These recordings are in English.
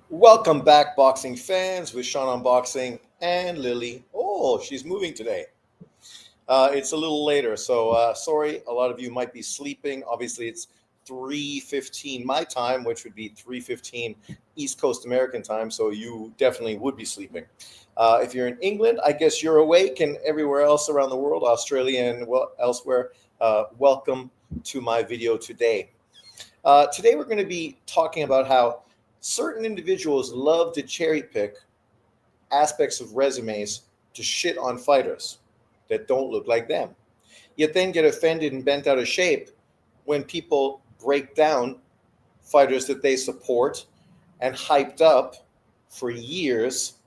Welcome back, boxing fans, with Sean on Boxing and Lily. Oh, she's moving today. It's a little later, so sorry. A lot of you might be sleeping. Obviously, it's 3:15 my time, which would be 3:15 East Coast American time. So you definitely would be sleeping. If you're in England, I guess you're awake, and everywhere else around the world, Australia and elsewhere, welcome to my video today. Today, we're going to be talking about how certain individuals love to cherry pick aspects of resumes to shit on fighters that don't look like them, yet then get offended and bent out of shape when people break down fighters that they support and hyped up for years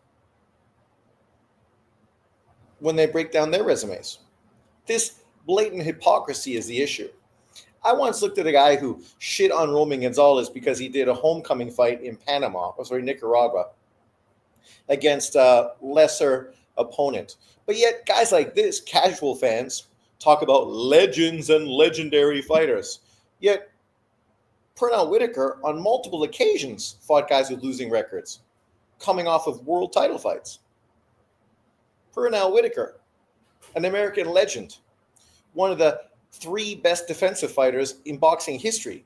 when they break down their resumes. This blatant hypocrisy is the issue. I once looked at a guy who shit on Roman Gonzalez because he did a homecoming fight in Nicaragua, against a lesser opponent. But yet, guys like this, casual fans, talk about legends and legendary fighters. Yet, Pernell Whitaker, on multiple occasions, fought guys with losing records, coming off of world title fights. Pernell Whitaker, an American legend, one of the three best defensive fighters in boxing history.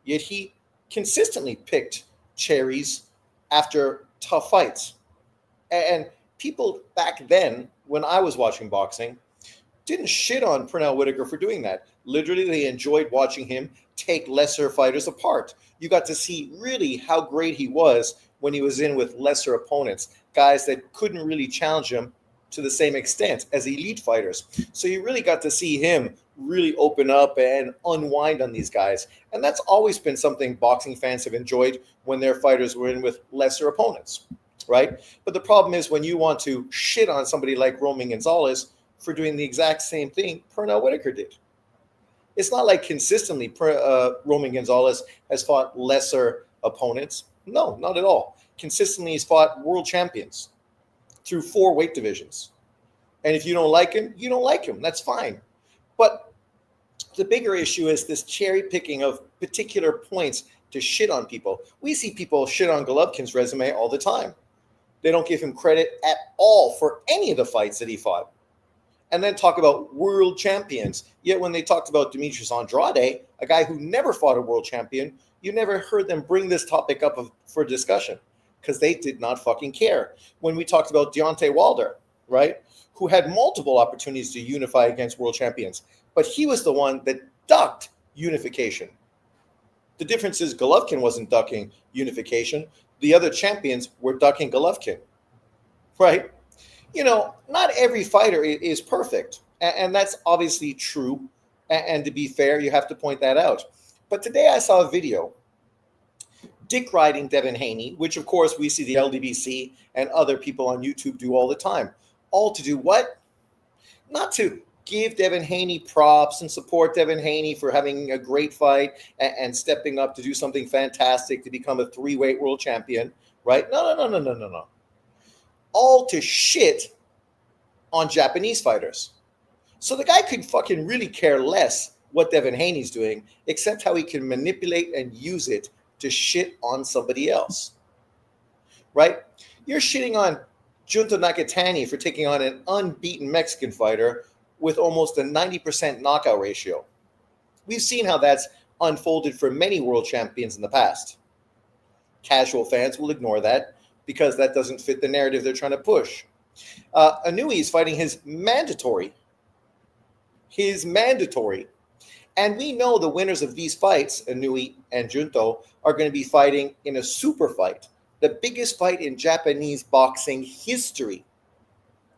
Yet he consistently picked cherries after tough fights. And people back then, when I was watching boxing, didn't shit on Pernell Whitaker for doing that. Literally, they enjoyed watching him take lesser fighters apart. You got to see really how great he was when he was in with lesser opponents, guys that couldn't really challenge him to the same extent as elite fighters. So you really got to see him really open up and unwind on these guys. And that's always been something boxing fans have enjoyed when their fighters were in with lesser opponents, right? But the problem is when you want to shit on somebody like Roman Gonzalez for doing the exact same thing Pernell Whitaker did. It's not like consistently Roman Gonzalez has fought lesser opponents. No, not at all. Consistently, he's fought world champions through 4 weight divisions. And if you don't like him, you don't like him. That's fine. But the bigger issue is this cherry picking of particular points to shit on people. We see people shit on Golovkin's resume all the time. They don't give him credit at all for any of the fights that he fought. And then talk about world champions. Yet when they talked about Demetrius Andrade, a guy who never fought a world champion, you never heard them bring this topic up for discussion because they did not fucking care. When we talked about Deontay Wilder, right, who had multiple opportunities to unify against world champions, but he was the one that ducked unification. The difference is Golovkin wasn't ducking unification. The other champions were ducking Golovkin, right? You know, not every fighter is perfect. And that's obviously true. And to be fair, you have to point that out. But today I saw a video dick riding Devin Haney, which of course we see the LDBC and other people on YouTube do all the time. All to do what? Not to give Devin Haney props and support Devin Haney for having a great fight and stepping up to do something fantastic to become a 3-weight world champion, right? No. All to shit on Japanese fighters. So the guy could fucking really care less what Devin Haney's doing, except how he can manipulate and use it to shit on somebody else, right? You're shitting on Junto Nakatani for taking on an unbeaten Mexican fighter with almost a 90% knockout ratio. We've seen how that's unfolded for many world champions in the past. Casual fans will ignore that because that doesn't fit the narrative they're trying to push. Anui is fighting his mandatory. And we know the winners of these fights, Anui and Junto, are going to be fighting in a super fight, the biggest fight in Japanese boxing history,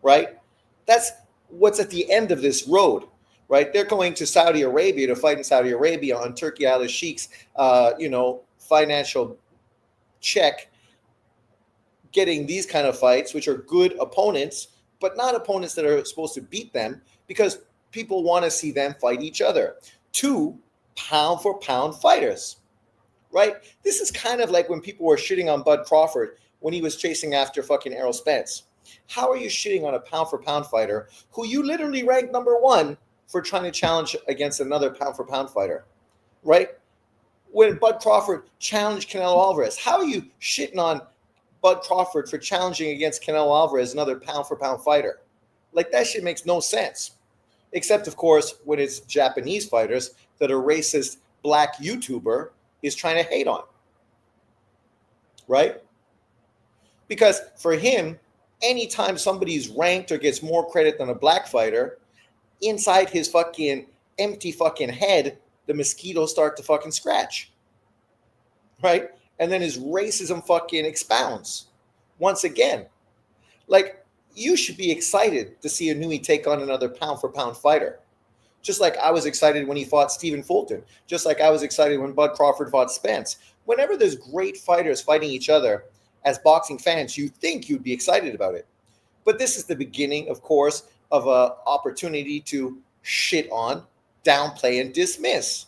right? That's what's at the end of this road, right? They're going to Saudi Arabia to fight in Saudi Arabia on Turki Al Sheikh's, financial check, getting these kind of fights, which are good opponents, but not opponents that are supposed to beat them because people want to see them fight each other. 2 pound-for-pound fighters, right? This is kind of like when people were shitting on Bud Crawford when he was chasing after fucking Errol Spence. How are you shitting on a pound-for-pound fighter who you literally ranked number 1 for trying to challenge against another pound-for-pound fighter, right? When Bud Crawford challenged Canelo Alvarez, how are you shitting on Bud Crawford for challenging against Canelo Alvarez, another pound-for-pound fighter. Like, that shit makes no sense. Except, of course, when it's Japanese fighters that a racist black YouTuber is trying to hate on. Right? Because for him, anytime somebody's ranked or gets more credit than a black fighter, inside his fucking empty fucking head, the mosquitoes start to fucking scratch. Right? And then his racism fucking expounds once again. Like, you should be excited to see Inoue take on another pound-for-pound fighter. Just like I was excited when he fought Stephen Fulton. Just like I was excited when Bud Crawford fought Spence. Whenever there's great fighters fighting each other, as boxing fans, you think you'd be excited about it. But this is the beginning, of course, of an opportunity to shit on, downplay, and dismiss.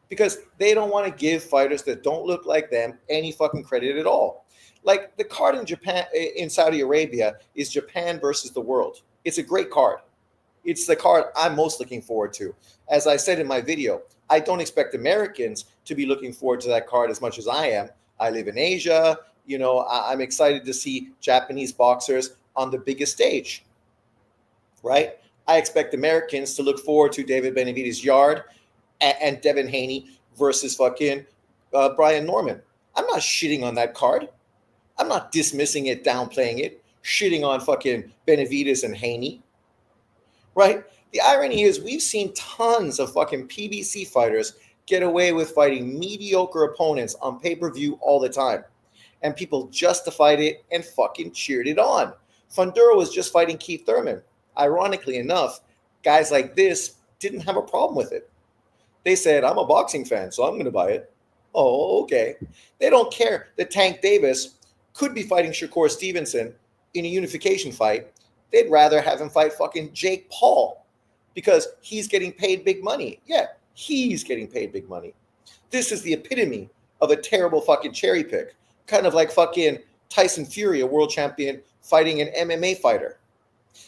Because they don't want to give fighters that don't look like them any fucking credit at all. Like, the card in Japan, in Saudi Arabia, is Japan versus the world. It's a great card. It's the card I'm most looking forward to. As I said in my video, I don't expect Americans to be looking forward to that card as much as I am. I live in Asia. You know, I'm excited to see Japanese boxers on the biggest stage, right? I expect Americans to look forward to David Benavidez Yard and Devin Haney versus fucking Brian Norman. I'm not shitting on that card. I'm not dismissing it, downplaying it, shitting on fucking Benavidez and Haney, right? The irony is we've seen tons of fucking PBC fighters get away with fighting mediocre opponents on pay-per-view all the time. And people justified it and fucking cheered it on. Fundura was just fighting Keith Thurman. Ironically enough, guys like this didn't have a problem with it. They said, I'm a boxing fan, so I'm going to buy it. Oh, okay. They don't care that Tank Davis could be fighting Shakur Stevenson in a unification fight. They'd rather have him fight fucking Jake Paul because he's getting paid big money. Yeah, he's getting paid big money. This is the epitome of a terrible fucking cherry pick. Kind of like fucking Tyson Fury, a world champion, fighting an MMA fighter.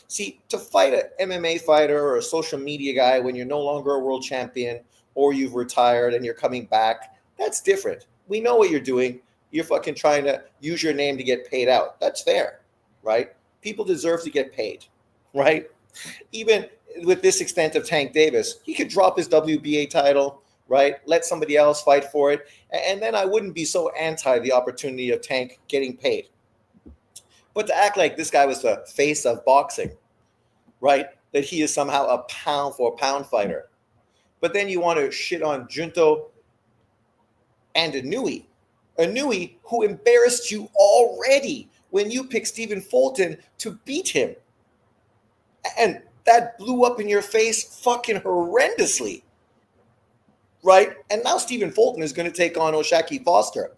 See, to fight an MMA fighter or a social media guy when you're no longer a world champion or you've retired and you're coming back, that's different. We know what you're doing. You're fucking trying to use your name to get paid out. That's fair, right? People deserve to get paid, right? Even with this extent of Tank Davis, he could drop his WBA title, right? Let somebody else fight for it. And then I wouldn't be so anti the opportunity of Tank getting paid. But to act like this guy was the face of boxing, right? That he is somehow a pound-for-pound fighter. But then you want to shit on Junto and Inoue. Inoue, who embarrassed you already when you picked Stephen Fulton to beat him. And that blew up in your face fucking horrendously. Right? And now Stephen Fulton is going to take on O'Shaquie Foster.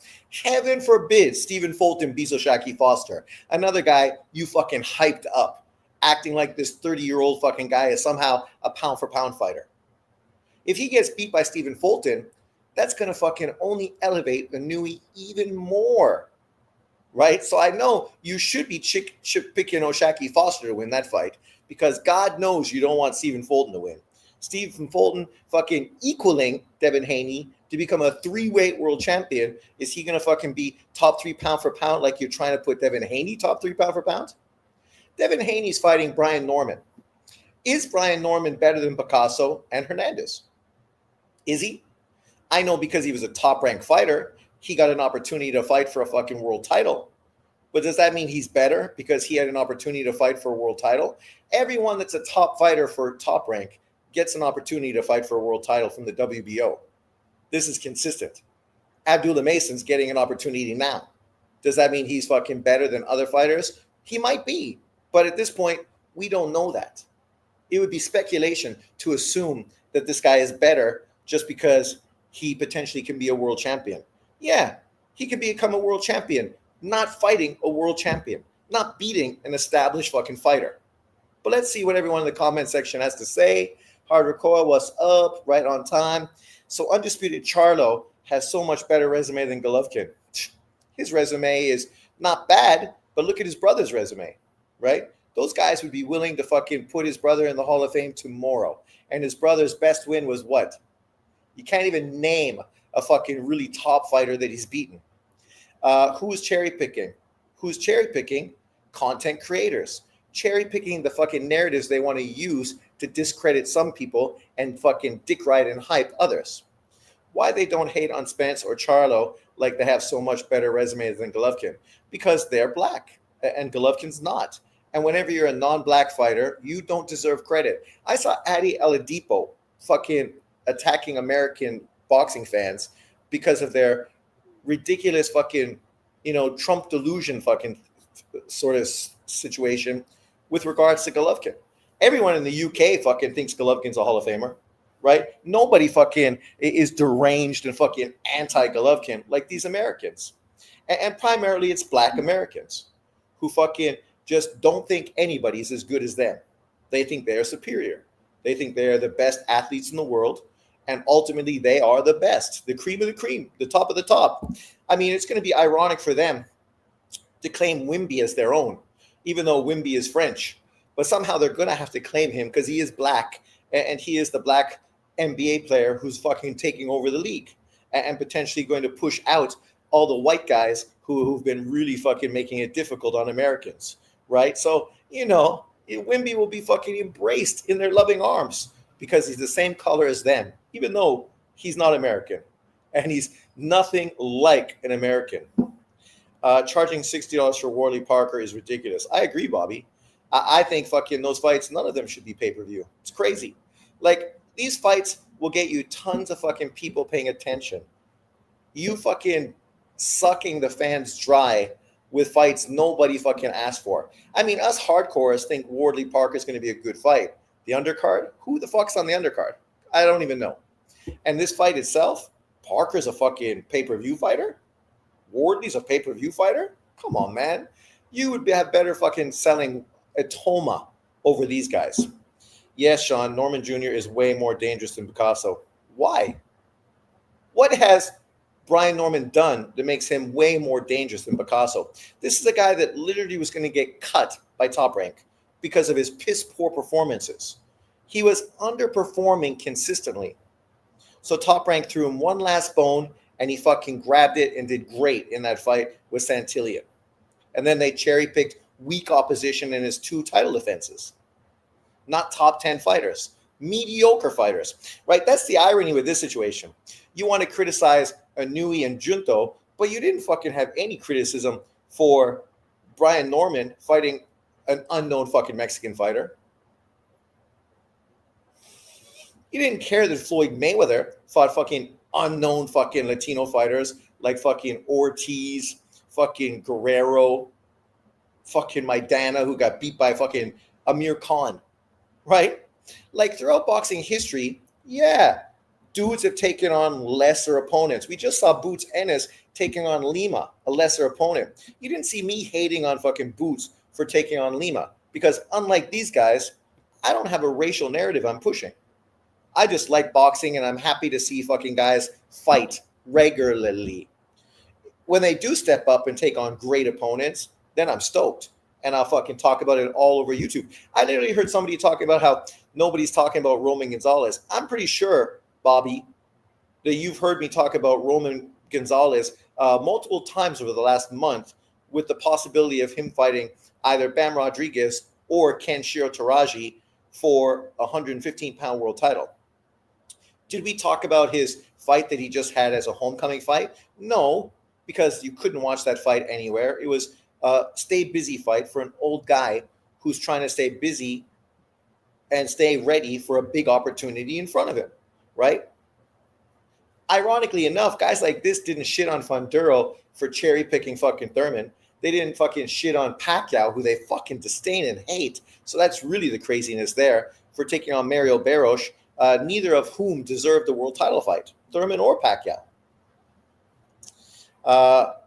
Heaven forbid Stephen Fulton beats O'Shaquie Foster. Another guy you fucking hyped up, acting like this 30-year-old fucking guy is somehow a pound-for-pound fighter. If he gets beat by Stephen Fulton, that's going to fucking only elevate Inoue even more. Right? So I know you should be picking O'Shaquie Foster to win that fight because God knows you don't want Stephen Fulton to win. Stephen Fulton fucking equaling Devin Haney to become a 3-weight world champion. Is he going to fucking be top 3 pound for pound like you're trying to put Devin Haney top 3 pound for pound? Devin Haney's fighting Brian Norman. Is Brian Norman better than Picasso and Hernandez? Is he? I know because he was a top-ranked fighter, he got an opportunity to fight for a fucking world title. But does that mean he's better because he had an opportunity to fight for a world title? Everyone that's a top fighter for top rank gets an opportunity to fight for a world title from the WBO. This is consistent. Abdullah Mason's getting an opportunity now. Does that mean he's fucking better than other fighters? He might be. But at this point, we don't know that. It would be speculation to assume that this guy is better just because he potentially can be a world champion. Yeah, he could become a world champion, not fighting a world champion, not beating an established fucking fighter. But let's see what everyone in the comment section has to say. Hardcore, what's up? Right on time. So Undisputed Charlo has so much better resume than Golovkin. His resume is not bad, but look at his brother's resume, right? Those guys would be willing to fucking put his brother in the Hall of Fame tomorrow. And his brother's best win was what? You can't even name a fucking really top fighter that he's beaten. Who is cherry picking? Who's cherry picking? Content creators. Cherry picking the fucking narratives they want to use to discredit some people and fucking dick ride and hype others. Why they don't hate on Spence or Charlo like they have so much better resumes than Golovkin? Because they're black and Golovkin's not. And whenever you're a non-black fighter, you don't deserve credit. I saw Adi Oladipo fucking attacking American boxing fans because of their ridiculous fucking, Trump delusion fucking sort of situation with regards to Golovkin. Everyone in the UK fucking thinks Golovkin's a Hall of Famer, right? Nobody fucking is deranged and fucking anti-Golovkin like these Americans. And primarily it's black Americans who fucking just don't think anybody's as good as them. They think they're superior. They think they're the best athletes in the world. And ultimately, they are the best, the cream of the cream, the top of the top. I mean, it's going to be ironic for them to claim Wimby as their own, even though Wimby is French. But somehow they're going to have to claim him because he is black, and he is the black NBA player who's fucking taking over the league and potentially going to push out all the white guys who've been really fucking making it difficult on Americans, right? So, Wimby will be fucking embraced in their loving arms because he's the same color as them, even though he's not American and he's nothing like an American. Charging $60 for Warley Parker is ridiculous. I agree, Bobby. I think fucking those fights, none of them should be pay-per-view. It's crazy. Like, these fights will get you tons of fucking people paying attention. You fucking sucking the fans dry with fights nobody fucking asked for. I mean, us hardcores think Wardley Parker is going to be a good fight. The undercard? Who the fuck's on the undercard? I don't even know. And this fight itself, Parker's a fucking pay-per-view fighter? Wardley's a pay-per-view fighter? Come on, man. You would have better fucking selling Atoma over these guys. Yes, Sean, Norman Jr. is way more dangerous than Picasso. Why? What has Brian Norman done that makes him way more dangerous than Picasso? This is a guy that literally was going to get cut by Top Rank because of his piss-poor performances. He was underperforming consistently. So Top Rank threw him one last bone, and he fucking grabbed it and did great in that fight with Santillan. And then they cherry-picked weak opposition in his 2 title defenses. Not top 10 fighters. Mediocre fighters, right? That's the irony with this situation. You want to criticize Inoue and Junto, but you didn't fucking have any criticism for Brian Norman fighting an unknown fucking Mexican fighter. You didn't care that Floyd Mayweather fought fucking unknown fucking Latino fighters like fucking Ortiz, fucking Guerrero, fucking Maidana, who got beat by fucking Amir Khan, right? Like, throughout boxing history, yeah, dudes have taken on lesser opponents. We just saw Boots Ennis taking on Lima, a lesser opponent. You didn't see me hating on fucking Boots for taking on Lima because, unlike these guys, I don't have a racial narrative I'm pushing. I just like boxing, and I'm happy to see fucking guys fight regularly. When they do step up and take on great opponents, then I'm stoked. And I'll fucking talk about it all over YouTube. I literally heard somebody talking about how nobody's talking about Roman Gonzalez. I'm pretty sure, Bobby, that you've heard me talk about Roman Gonzalez multiple times over the last month with the possibility of him fighting either Bam Rodriguez or Kenshiro Taraji for a 115-pound world title. Did we talk about his fight that he just had as a homecoming fight? No, because you couldn't watch that fight anywhere. It was a stay busy fight for an old guy who's trying to stay busy and stay ready for a big opportunity in front of him, right? Ironically enough, guys like this didn't shit on Funduro for cherry picking fucking Thurman. They didn't fucking shit on Pacquiao, who they fucking disdain and hate. So that's really the craziness there, for taking on Mario Barros, neither of whom deserved the world title fight, Thurman or Pacquiao.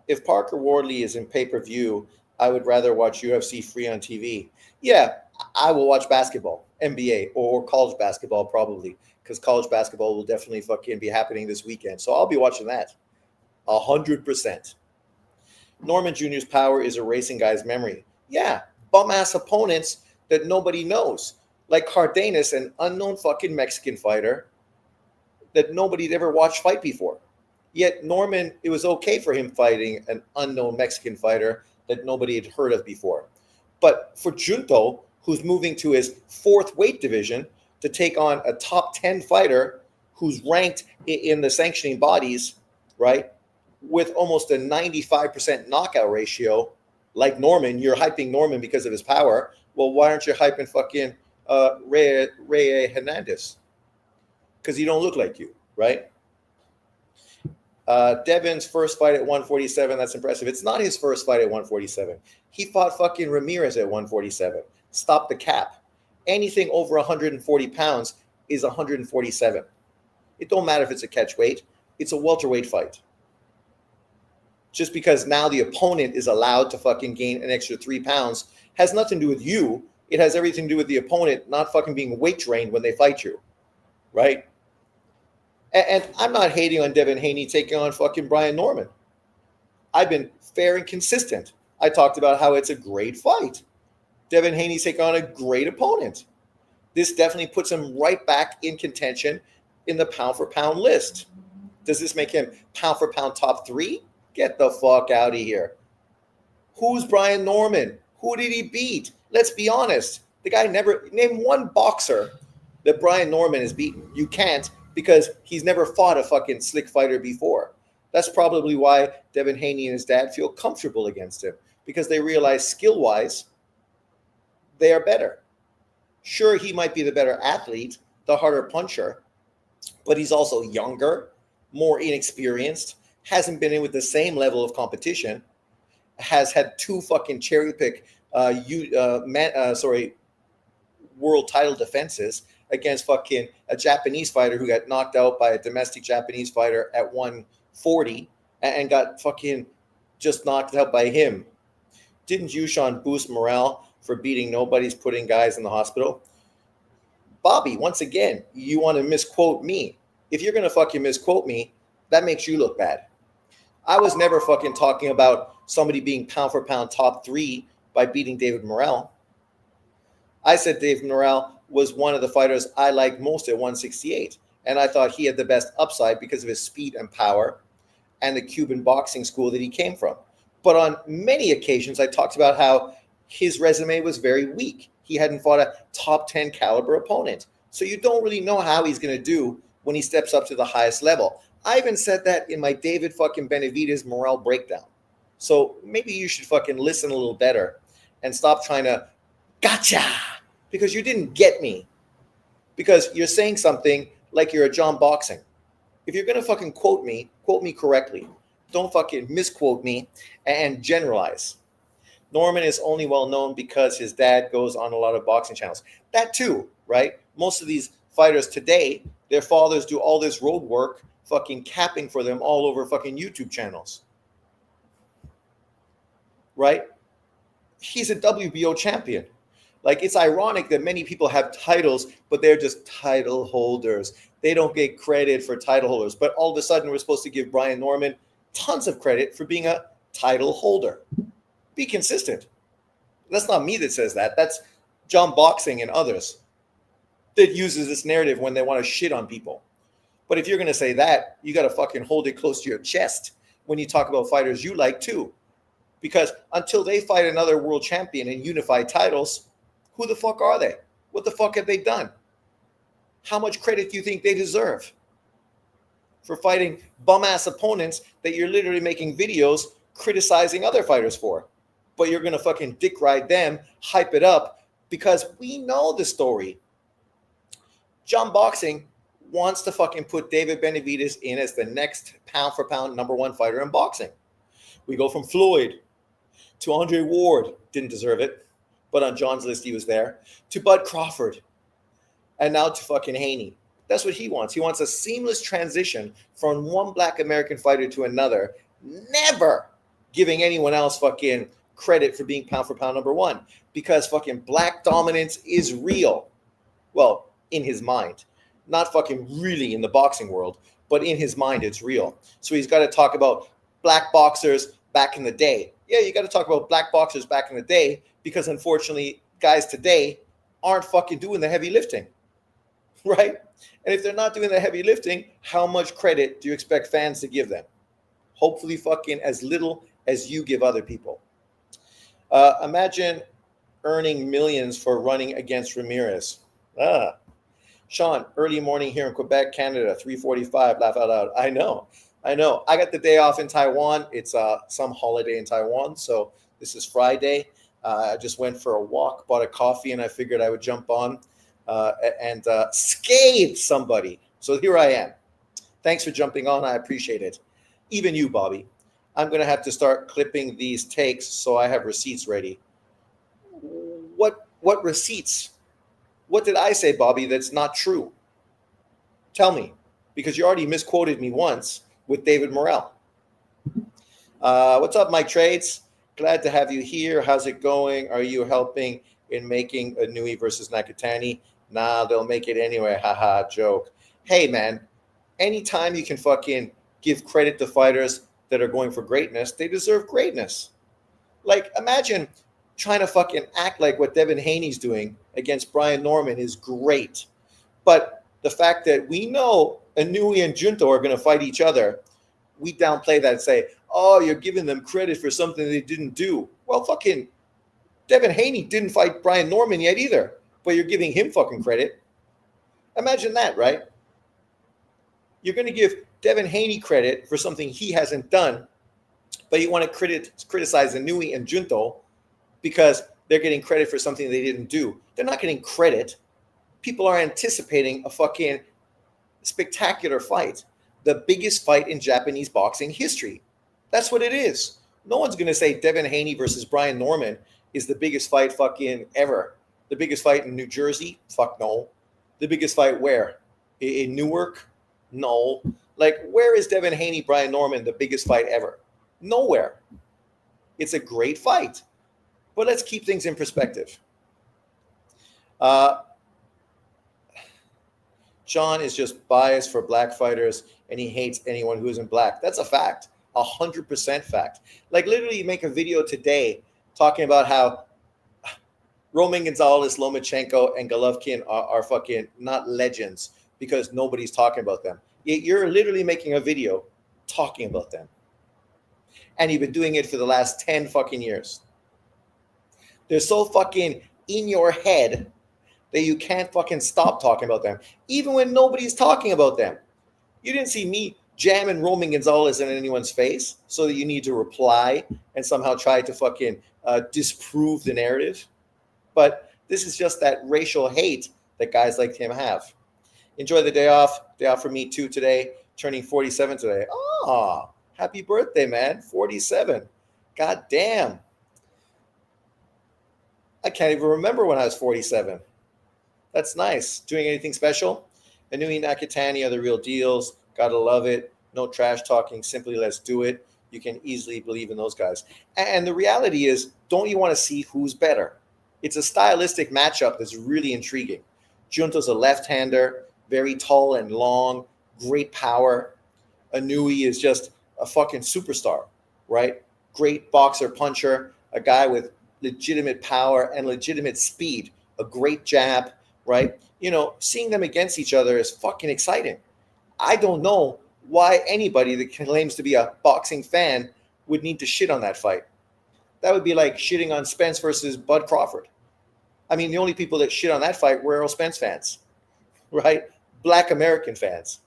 If Parker Wardley is in pay-per-view, I would rather watch UFC free on TV. Yeah, I will watch basketball, NBA, or college basketball probably, because college basketball will definitely fucking be happening this weekend. So I'll be watching that 100%. Norman Jr.'s power is erasing guys' memory. Yeah, bum-ass opponents that nobody knows, like Cardenas, an unknown fucking Mexican fighter that nobody'd ever watched fight before. Yet Norman, it was okay for him fighting an unknown Mexican fighter that nobody had heard of before. But for Junto, who's moving to his fourth weight division to take on a top 10 fighter who's ranked in the sanctioning bodies, right, with almost a 95% knockout ratio, like Norman, you're hyping Norman because of his power. Well, why aren't you hyping fucking Ray Hernandez? Because he don't look like you, right? Devin's first fight at 147, that's impressive. It's not his first fight at 147. He fought fucking Ramirez at 147. Stop the cap. Anything over 140 pounds is 147. It don't matter if it's a catch weight. It's a welterweight fight. Just because now the opponent is allowed to fucking gain an extra 3 pounds has nothing to do with you. It has everything to do with the opponent not fucking being weight trained when they fight you, right? And I'm not hating on Devin Haney taking on fucking Brian Norman. I've been fair and consistent. I talked about how it's a great fight. Devin Haney's taking on a great opponent. This definitely puts him right back in contention in the pound for pound list. Does this make him pound for pound top 3? Get the fuck out of here. Who's Brian Norman? Who did he beat? Let's be honest. The guy never, name one boxer that Brian Norman has beaten. You can't, because he's never fought a fucking slick fighter before. That's probably why Devin Haney and his dad feel comfortable against him, because they realize skill-wise, they are better. Sure, he might be the better athlete, the harder puncher, but he's also younger, more inexperienced, hasn't been in with the same level of competition, has had 2 fucking cherry pick world title defenses against fucking a Japanese fighter who got knocked out by a domestic Japanese fighter at 140 and got fucking just knocked out by him. Didn't Yushan boost morale for beating nobodies, putting guys in the hospital? Bobby, once again, you want to misquote me. If you're going to fucking misquote me, that makes you look bad. I was never fucking talking about somebody being pound for pound top 3 by beating David Morrell. I said David Morrell was one of the fighters I liked most at 168, and I thought he had the best upside because of his speed and power and the Cuban boxing school that he came from. But on many occasions, I talked about how his resume was very weak. He hadn't fought a top 10 caliber opponent. So you don't really know how he's going to do when he steps up to the highest level. I even said that in my David fucking Benavidez morale breakdown. So maybe you should fucking listen a little better and stop trying to gotcha, because you didn't get me. Because you're saying something like you're a John Boxing. If you're going to fucking quote me correctly. Don't fucking misquote me and generalize. Norman is only well known because his dad goes on a lot of boxing channels. That too, right? Most of these fighters today, their fathers do all this road work, fucking capping for them all over fucking YouTube channels. Right? He's a WBO champion. Like, it's ironic that many people have titles, but they're just title holders. They don't get credit for title holders. But all of a sudden, we're supposed to give Brian Norman tons of credit for being a title holder. Be consistent. That's not me that says that. That's John Boxing and others that uses this narrative when they want to shit on people. But if you're going to say that, you got to fucking hold it close to your chest when you talk about fighters you like too. Because until they fight another world champion and unify titles, who the fuck are they? What the fuck have they done? How much credit do you think they deserve for fighting bum-ass opponents that you're literally making videos criticizing other fighters for? But you're going to fucking dick ride them, hype it up, because we know the story. John Boxing wants to fucking put David Benavidez in as the next pound-for-pound #1 fighter in boxing. We go from Floyd to Andre Ward, didn't deserve it, but on John's list he was there, to Bud Crawford, and now to fucking Haney. That's what he wants. He wants a seamless transition from one black American fighter to another, never giving anyone else fucking credit for being pound for pound #1, because fucking black dominance is real. Well, in his mind, not fucking really in the boxing world, but in his mind it's real. So he's got to talk about black boxers back in the day. Yeah, you got to talk about black boxers back in the day, because unfortunately guys today aren't fucking doing the heavy lifting, right? And if they're not doing the heavy lifting, how much credit do you expect fans to give them? Hopefully fucking as little as you give other people. Imagine earning millions for running against Ramirez. Ah. Sean, early morning here in Quebec, Canada, 3:45. Laugh out loud. I know. I know. I got the day off in Taiwan. It's some holiday in Taiwan. So this is Friday. I just went for a walk, bought a coffee, and I figured I would jump on and scathe somebody. So here I am. Thanks for jumping on. I appreciate it. Even you, Bobby. I'm going to have to start clipping these takes so I have receipts ready. What receipts? What did I say, Bobby, that's not true? Tell me, because you already misquoted me once with David Morrell. What's up, Mike Trades? Glad to have you here. How's it going? Are you helping in making Inoue versus Nakatani? Nah, they'll make it anyway. Haha, joke. Hey, man, anytime you can fucking give credit to fighters that are going for greatness, they deserve greatness. Like, imagine trying to fucking act like what Devin Haney's doing against Brian Norman is great. But the fact that we know Inoue and Junto are going to fight each other, we downplay that and say, oh, you're giving them credit for something they didn't do. Well, fucking Devin Haney didn't fight Brian Norman yet either, but you're giving him fucking credit. Imagine that, right? You're going to give Devin Haney credit for something he hasn't done, but you want to criticize Inoue and Junto because they're getting credit for something they didn't do. They're not getting credit. People are anticipating a fucking spectacular fight, the biggest fight in Japanese boxing history. That's what it is. No one's going to say Devin Haney versus Brian Norman is the biggest fight fucking ever. The biggest fight in New Jersey? Fuck no. The biggest fight where? In Newark? No. Like, where is Devin Haney, Brian Norman the biggest fight ever? Nowhere. It's a great fight. But let's keep things in perspective. John is just biased for black fighters and he hates anyone who isn't black. That's a fact. 100% fact. Like, literally, you make a video today talking about how Roman Gonzalez, Lomachenko, and Golovkin are fucking not legends because nobody's talking about them. You're literally making a video talking about them. And you've been doing it for the last 10 fucking years. They're so fucking in your head that you can't fucking stop talking about them, even when nobody's talking about them. You didn't see me jamming Roman Gonzalez in anyone's face so that you need to reply and somehow try to fucking disprove the narrative. But this is just that racial hate that guys like him have. Enjoy the day off. Day off for me too today. Turning 47 today. Ah, happy birthday, man. 47. God damn. I can't even remember when I was 47. That's nice. Doing anything special? Inoue Nakatani are the real deals. Gotta love it. No trash talking. Simply let's do it. You can easily believe in those guys. And the reality is, don't you want to see who's better? It's a stylistic matchup that's really intriguing. Junto's a left-hander, very tall and long, great power. Inoue is just a fucking superstar, right? Great boxer, puncher, a guy with legitimate power and legitimate speed, a great jab, right? You know, seeing them against each other is fucking exciting. I don't know why anybody that claims to be a boxing fan would need to shit on that fight. That would be like shitting on Spence versus Bud Crawford. I mean, the only people that shit on that fight were Errol Spence fans, right? Black American fans.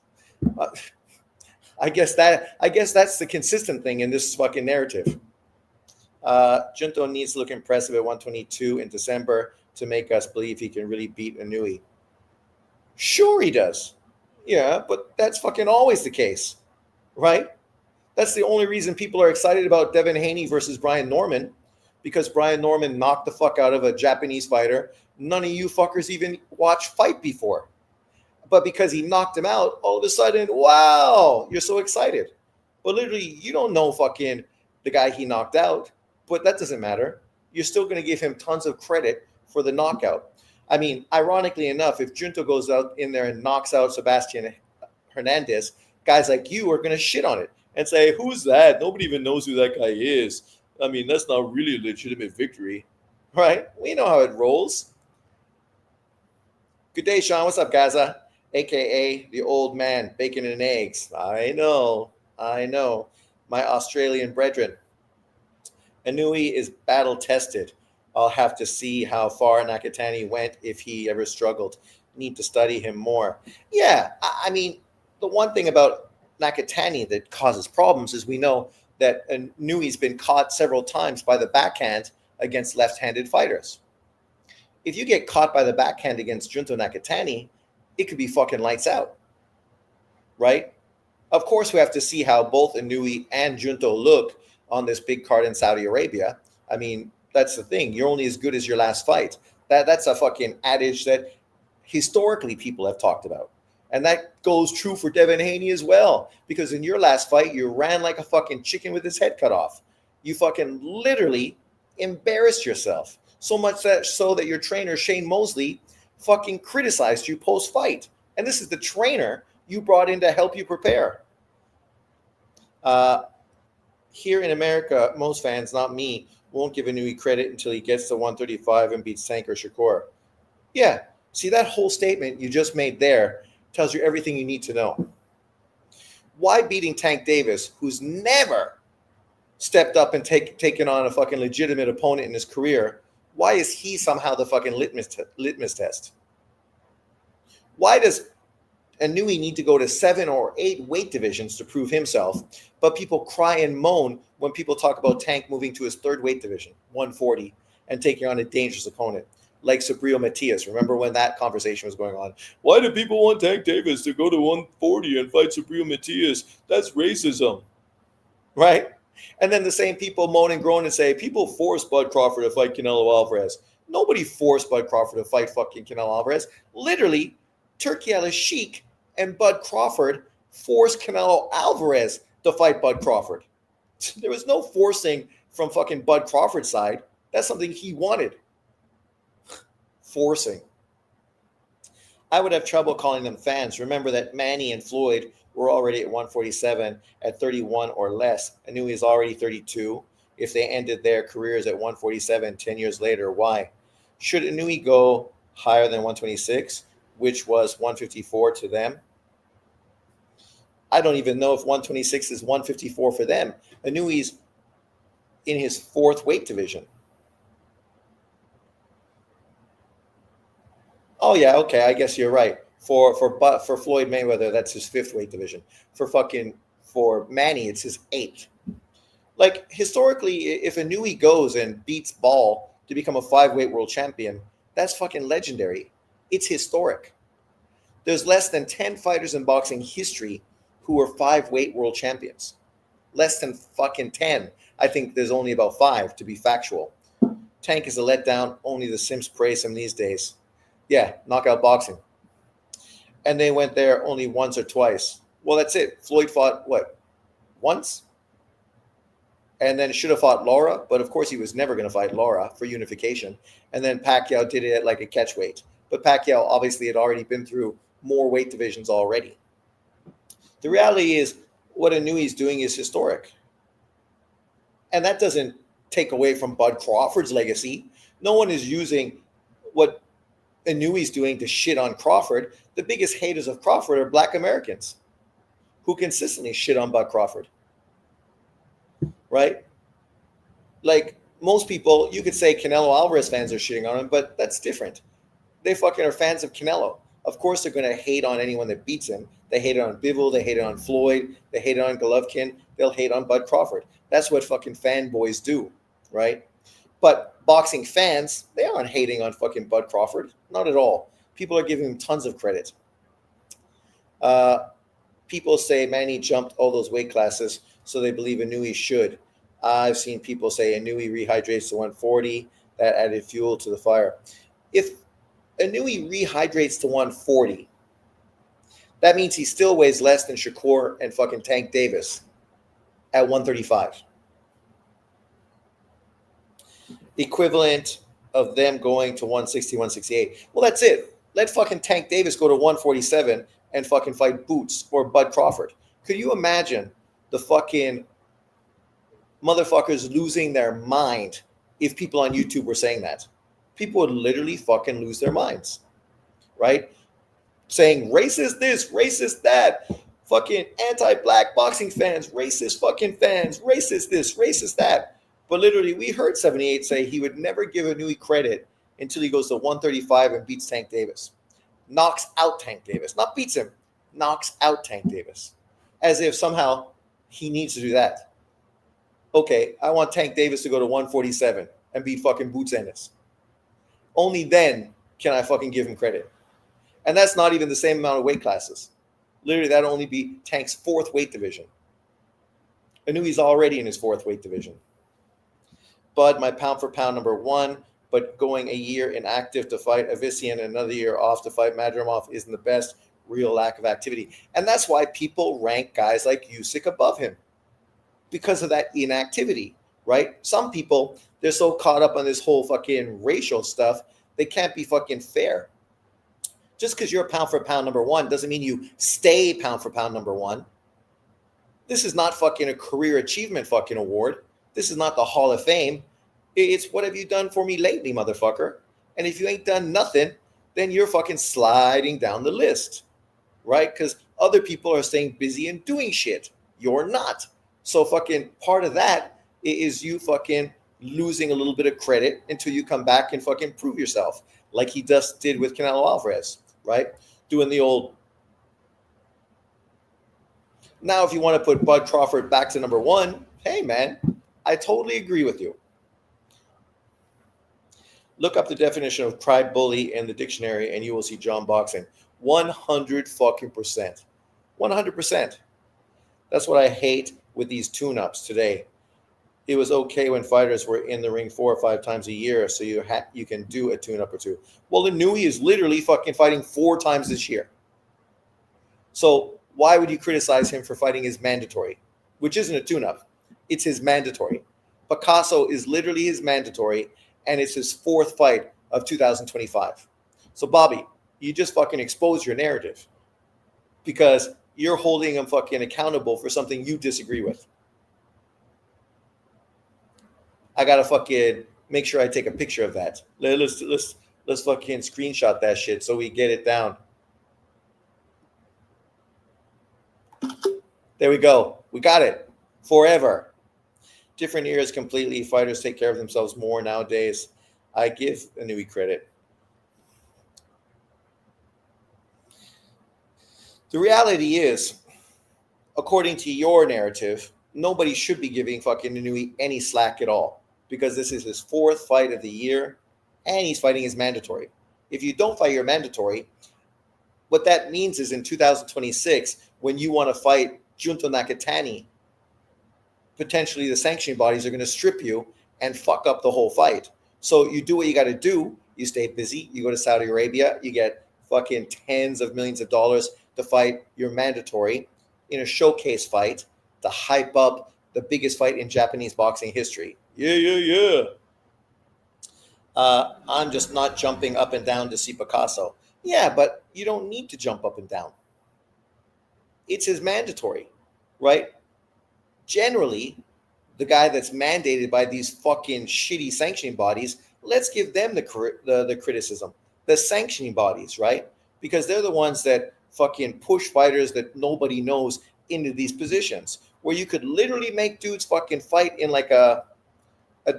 I guess that's the consistent thing in this fucking narrative. Junto needs to look impressive at 122 in December to make us believe he can really beat Inoue. Sure he does. Yeah, but that's fucking always the case, right? That's the only reason people are excited about Devin Haney versus Brian Norman, because Brian Norman knocked the fuck out of a Japanese fighter none of you fuckers even watched fight before. But because he knocked him out, all of a sudden, wow, you're so excited. But literally, you don't know fucking the guy he knocked out, but that doesn't matter. You're still going to give him tons of credit for the knockout. I mean, ironically enough, if Junto goes out in there and knocks out Sebastian Hernandez, guys like you are going to shit on it and say, who's that? Nobody even knows who that guy is. I mean, that's not really a legitimate victory, right? We know how it rolls. Good day, Sean. What's up, Gaza? AKA the old man, bacon and eggs. I know. My Australian brethren. Inui is battle tested. I'll have to see how far Nakatani went if he ever struggled. Need to study him more. Yeah, I mean, the one thing about Nakatani that causes problems is we know that Inui's been caught several times by the backhand against left-handed fighters. If you get caught by the backhand against Junto Nakatani, it could be fucking lights out, right? Of course, we have to see how both Inui and Junto look on this big card in Saudi Arabia. I mean, that's the thing. You're only as good as your last fight. That's a fucking adage that historically people have talked about. And that goes true for Devin Haney as well. Because in your last fight, you ran like a fucking chicken with his head cut off. You fucking literally embarrassed yourself. So much that so that your trainer, Shane Mosley, fucking criticized you post-fight. And this is the trainer you brought in to help you prepare. Here in America, most fans, not me, won't give Inui credit until he gets to 135 and beats Tank or Shakur. Yeah, see, that whole statement you just made there tells you everything you need to know. Why beating Tank Davis, who's never stepped up and taken on a fucking legitimate opponent in his career, why is he somehow the fucking litmus test? Why does Inui need to go to 7 or 8 weight divisions to prove himself, but people cry and moan when people talk about Tank moving to his 3rd weight division, 140, and taking on a dangerous opponent like Subriel Matias? Remember when that conversation was going on? Why do people want Tank Davis to go to 140 and fight Subriel Matias? That's racism, right? And then the same people moan and groan and say, people forced Bud Crawford to fight Canelo Alvarez. Nobody forced Bud Crawford to fight fucking Canelo Alvarez. Literally, Turki Al-Sheikh and Bud Crawford forced Canelo Alvarez to fight Bud Crawford. There was no forcing from fucking Bud Crawford's side. That's something he wanted. Forcing. I would have trouble calling them fans. Remember that Manny and Floyd were already at 147 at 31 or less. Inui is already 32. If they ended their careers at 147 10 years later, why? Should Inui go higher than 126, which was 154 to them? I don't even know if 126 is 154 for them. Inui's in his 4th weight division. Oh yeah, okay, I guess you're right. For Floyd Mayweather, that's his 5th weight division. For Manny, it's his 8th. Like, historically, if Inui goes and beats Ball to become a 5-weight world champion, that's fucking legendary. It's historic. There's less than 10 fighters in boxing history who were 5-weight world champions. Less than fucking 10. I think there's only about 5, to be factual. Tank is a letdown. Only the Sims praise him these days. Yeah, knockout boxing. And they went there only once or twice. Well, that's it. Floyd fought, what, once? And then should have fought Laura, but of course he was never going to fight Laura for unification. And then Pacquiao did it at like a catch weight. But Pacquiao obviously had already been through more weight divisions already. The reality is what Inui's doing is historic. And that doesn't take away from Bud Crawford's legacy. No one is using what Inui's doing to shit on Crawford. The biggest haters of Crawford are Black Americans who consistently shit on Bud Crawford. Right? Like, most people, you could say Canelo Alvarez fans are shitting on him, but that's different. They fucking are fans of Canelo. Of course they're going to hate on anyone that beats him. They hate it on Bivol. They hate it on Floyd. They hate it on Golovkin. They'll hate on Bud Crawford. That's what fucking fanboys do, right? But boxing fans, they aren't hating on fucking Bud Crawford. Not at all. People are giving him tons of credit. People say Manny jumped all those weight classes, so they believe Inui should. I've seen people say Inui rehydrates to 140. That added fuel to the fire. If Inui rehydrates to 140, that means he still weighs less than Shakur and fucking Tank Davis at 135. Equivalent of them going to 160, 168. Well, that's it. Let fucking Tank Davis go to 147 and fucking fight Boots or Bud Crawford. Could you imagine the fucking motherfuckers losing their mind if people on YouTube were saying that? People would literally fucking lose their minds, right? Saying racist this, racist that, fucking anti-black boxing fans, racist fucking fans, racist this, racist that. But literally, we heard 78 say he would never give Inui credit until he goes to 135 and beats Tank Davis. Knocks out Tank Davis. Not beats him, knocks out Tank Davis. As if somehow he needs to do that. Okay, I want Tank Davis to go to 147 and beat fucking Boots Ennis. Only then can I fucking give him credit. And that's not even the same amount of weight classes. Literally, that'd only be Tank's fourth weight division. Inui's already in his fourth weight division. Bud, my pound for pound number one, but going a year inactive to fight Avician and another year off to fight Madrimov isn't the best. Real lack of activity. And that's why people rank guys like Usyk above him, because of that inactivity, right? Some people, they're so caught up on this whole fucking racial stuff, they can't be fucking fair. Just because you're pound for pound number one doesn't mean you stay pound for pound number one. This is not fucking a career achievement fucking award. This is not the Hall of Fame. It's what have you done for me lately, motherfucker? And if you ain't done nothing, then you're fucking sliding down the list, right? Because other people are staying busy and doing shit. You're not. So fucking part of that is you fucking losing a little bit of credit until you come back and fucking prove yourself, like he just did with Canelo Alvarez, right? Doing the old. Now, if you want to put Bud Crawford back to number one, hey, man, I totally agree with you. Look up the definition of pride bully in the dictionary and you will see John boxing. 100 fucking percent. 100%. That's what I hate with these tune-ups today. It was okay when fighters were in the ring 4 or 5 times a year, so you can do a tune-up or two. Well, Inui is literally fucking fighting 4 times this year. So why would you criticize him for fighting his mandatory, which isn't a tune-up? It's his mandatory. Picasso is literally his mandatory, and it's his 4th fight of 2025. So, Bobby, you just fucking expose your narrative because you're holding him fucking accountable for something you disagree with. I gotta fucking make sure I take a picture of that. Let's fucking screenshot that shit so we get it down. There we go. We got it. Forever. Different eras completely. Fighters take care of themselves more nowadays. I give Inui credit. The reality is, according to your narrative, nobody should be giving fucking Inui any slack at all because this is his 4th fight of the year and he's fighting his mandatory. If you don't fight your mandatory, what that means is in 2026, when you want to fight Junto Nakatani, potentially the sanctioning bodies are going to strip you and fuck up the whole fight. So you do what you got to do. You stay busy. You go to Saudi Arabia. You get fucking tens of millions of dollars to fight your mandatory in a showcase fight to hype up the biggest fight in Japanese boxing history. Yeah. I'm just not jumping up and down to see Picasso. Yeah, but you don't need to jump up and down. It's his mandatory, right? Generally, the guy that's mandated by these fucking shitty sanctioning bodies, let's give them the criticism. The sanctioning bodies, right? Because they're the ones that fucking push fighters that nobody knows into these positions where you could literally make dudes fucking fight in like a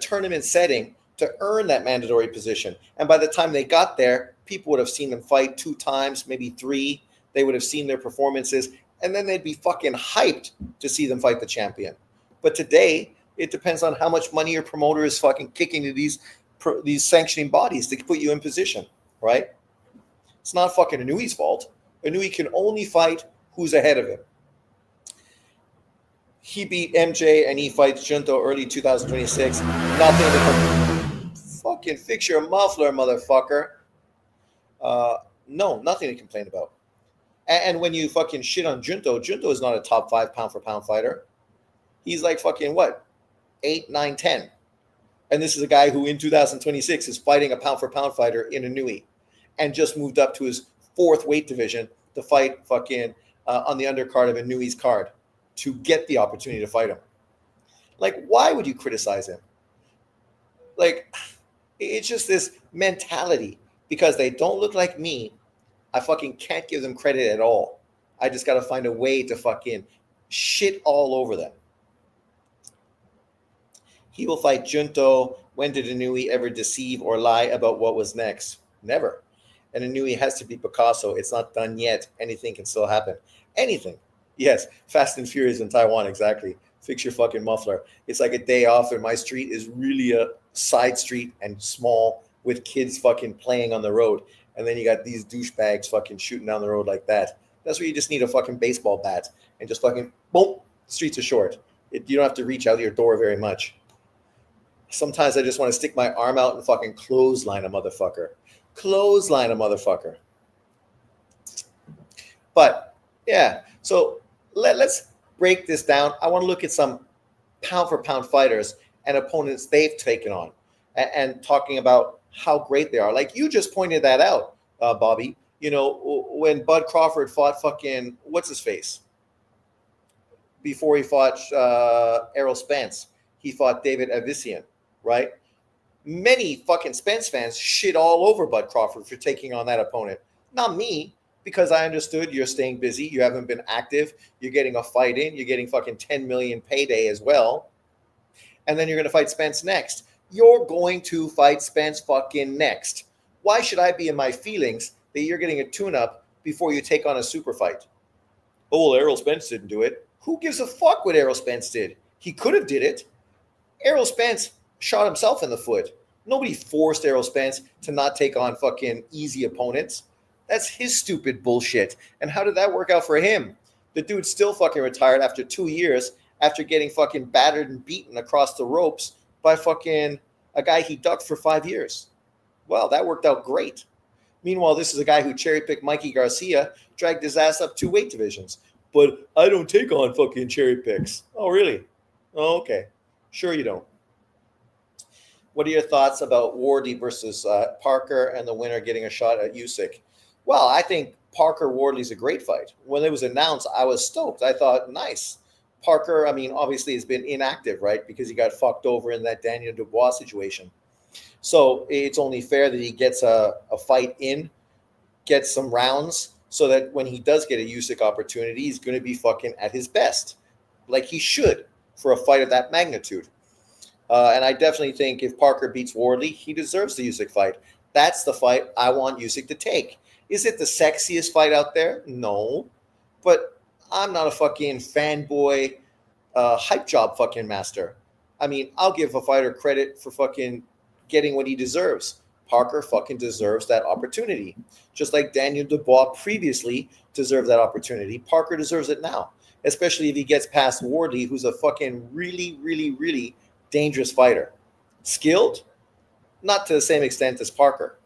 tournament setting to earn that mandatory position. And by the time they got there, people would have seen them fight 2 times, maybe 3. They would have seen their performances, and then they'd be fucking hyped to see them fight the champion. But today, it depends on how much money your promoter is fucking kicking to these sanctioning bodies to put you in position, right? It's not fucking Inui's fault. Inui can only fight who's ahead of him. He beat MJ and he fights Junto early 2026. Nothing to fucking fix your muffler, motherfucker. No, nothing to complain about. And when you fucking shit on Junto is not a top 5 pound for pound fighter. He's like fucking what? 8, 9, 10. And this is a guy who in 2026 is fighting a pound for pound fighter in Inui and just moved up to his 4th weight division to fight fucking on the undercard of Inui's card to get the opportunity to fight him. Like, why would you criticize him? Like, it's just this mentality. Because they don't look like me, I fucking can't give them credit at all. I just got to find a way to fucking shit all over them. He will fight Junto. When did Inui ever deceive or lie about what was next? Never. And Inui has to be Picasso. It's not done yet. Anything can still happen. Anything. Yes, Fast and Furious in Taiwan, exactly. Fix your fucking muffler. It's like a day off, and my street is really a side street and small with kids fucking playing on the road. And then you got these douchebags fucking shooting down the road like that. That's where you just need a fucking baseball bat and just fucking boom. Streets are short. You don't have to reach out your door very much. Sometimes I just want to stick my arm out and fucking clothesline a motherfucker. Clothesline a motherfucker. But yeah, so let's break this down. I want to look at some pound for pound fighters and opponents they've taken on, and talking about how great they are. Like you just pointed that out, Bobby. You know, when Bud Crawford fought fucking what's his face before he fought Errol Spence, he fought David Avician, right? Many fucking Spence fans shit all over Bud Crawford for taking on that opponent. Not me, because I understood you're staying busy, you haven't been active, you're getting a fight in, you're getting fucking 10 million payday as well, and then you're going to fight Spence next. You're going to fight Spence fucking next. Why should I be in my feelings that you're getting a tune-up before you take on a super fight? Oh, well, Errol Spence didn't do it. Who gives a fuck what Errol Spence did? He could have did it. Errol Spence shot himself in the foot. Nobody forced Errol Spence to not take on fucking easy opponents. That's his stupid bullshit. And how did that work out for him? The dude still fucking retired after 2 years after getting fucking battered and beaten across the ropes by fucking a guy he ducked for 5 years. Well, that worked out great. Meanwhile, this is a guy who cherry-picked Mikey Garcia, dragged his ass up 2 weight divisions. But I don't take on fucking cherry picks. Oh, really? Oh, okay. Sure you don't. What are your thoughts about Wardley versus Parker and the winner getting a shot at Usyk? Well, I think Parker Wardley's a great fight. When it was announced, I was stoked. I thought, nice. Parker, I mean, obviously has been inactive, right? Because he got fucked over in that Daniel Dubois situation. So it's only fair that he gets a fight in, gets some rounds, so that when he does get a Usyk opportunity, he's going to be fucking at his best, like he should for a fight of that magnitude. And I definitely think if Parker beats Wardley, he deserves the Usyk fight. That's the fight I want Usyk to take. Is it the sexiest fight out there? No. But I'm not a fucking fanboy hype job fucking master. I mean, I'll give a fighter credit for fucking getting what he deserves. Parker fucking deserves that opportunity. Just like Daniel Dubois previously deserved that opportunity, Parker deserves it now, especially if he gets past Wardley, who's a fucking really, really, really dangerous fighter. Skilled? Not to the same extent as Parker.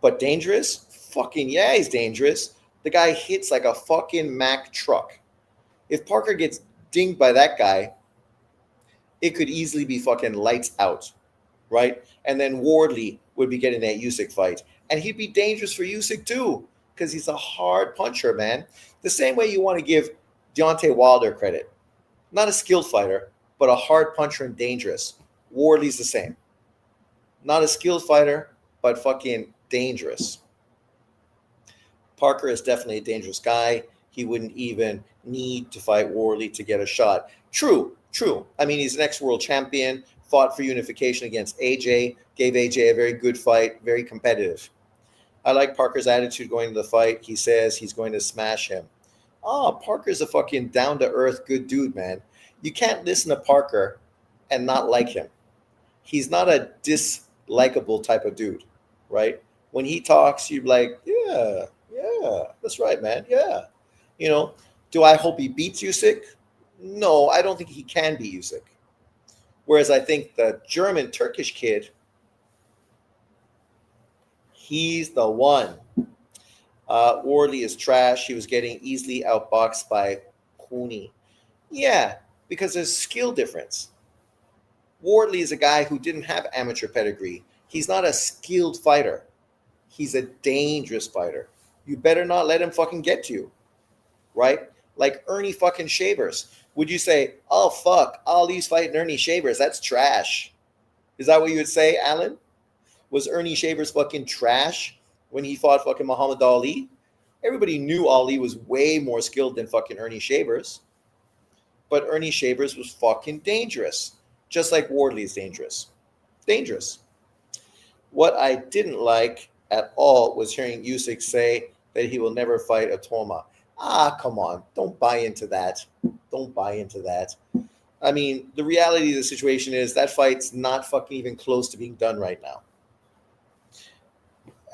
But dangerous? Fucking yeah, he's dangerous. The guy hits like a fucking Mack truck. If Parker gets dinged by that guy, it could easily be fucking lights out, right? And then Wardley would be getting that Usyk fight. And he'd be dangerous for Usyk too, because he's a hard puncher, man. The same way you want to give Deontay Wilder credit. Not a skilled fighter, but a hard puncher and dangerous. Wardley's the same. Not a skilled fighter, but fucking dangerous. Parker is definitely a dangerous guy. He wouldn't even need to fight Wardley to get a shot. True. I mean, he's an ex-world champion, fought for unification against AJ, gave AJ a very good fight, very competitive. I like Parker's attitude going to the fight. He says he's going to smash him. Oh, Parker's a fucking down-to-earth good dude, man. You can't listen to Parker and not like him. He's not a dislikable type of dude, right? When he talks, you're like, yeah, that's right, man, yeah. You know, do I hope he beats Usyk? No, I don't think he can beat Usyk. Whereas I think the German-Turkish kid, he's the one. Wardley is trash. He was getting easily outboxed by Cooney. Yeah, because there's skill difference. Wardley is a guy who didn't have amateur pedigree. He's not a skilled fighter. He's a dangerous fighter. You better not let him fucking get to you, right? Like Ernie fucking Shavers. Would you say, oh, fuck, Ali's fighting Ernie Shavers? That's trash. Is that what you would say, Alan? Was Ernie Shavers fucking trash when he fought fucking Muhammad Ali? Everybody knew Ali was way more skilled than fucking Ernie Shavers. But Ernie Shavers was fucking dangerous. just like Wardley is dangerous. Dangerous. What I didn't like at all was hearing Usyk say that he will never fight Atoma. Come on. Don't buy into that. Don't buy into that. I mean, the reality of the situation is that fight's not fucking even close to being done right now.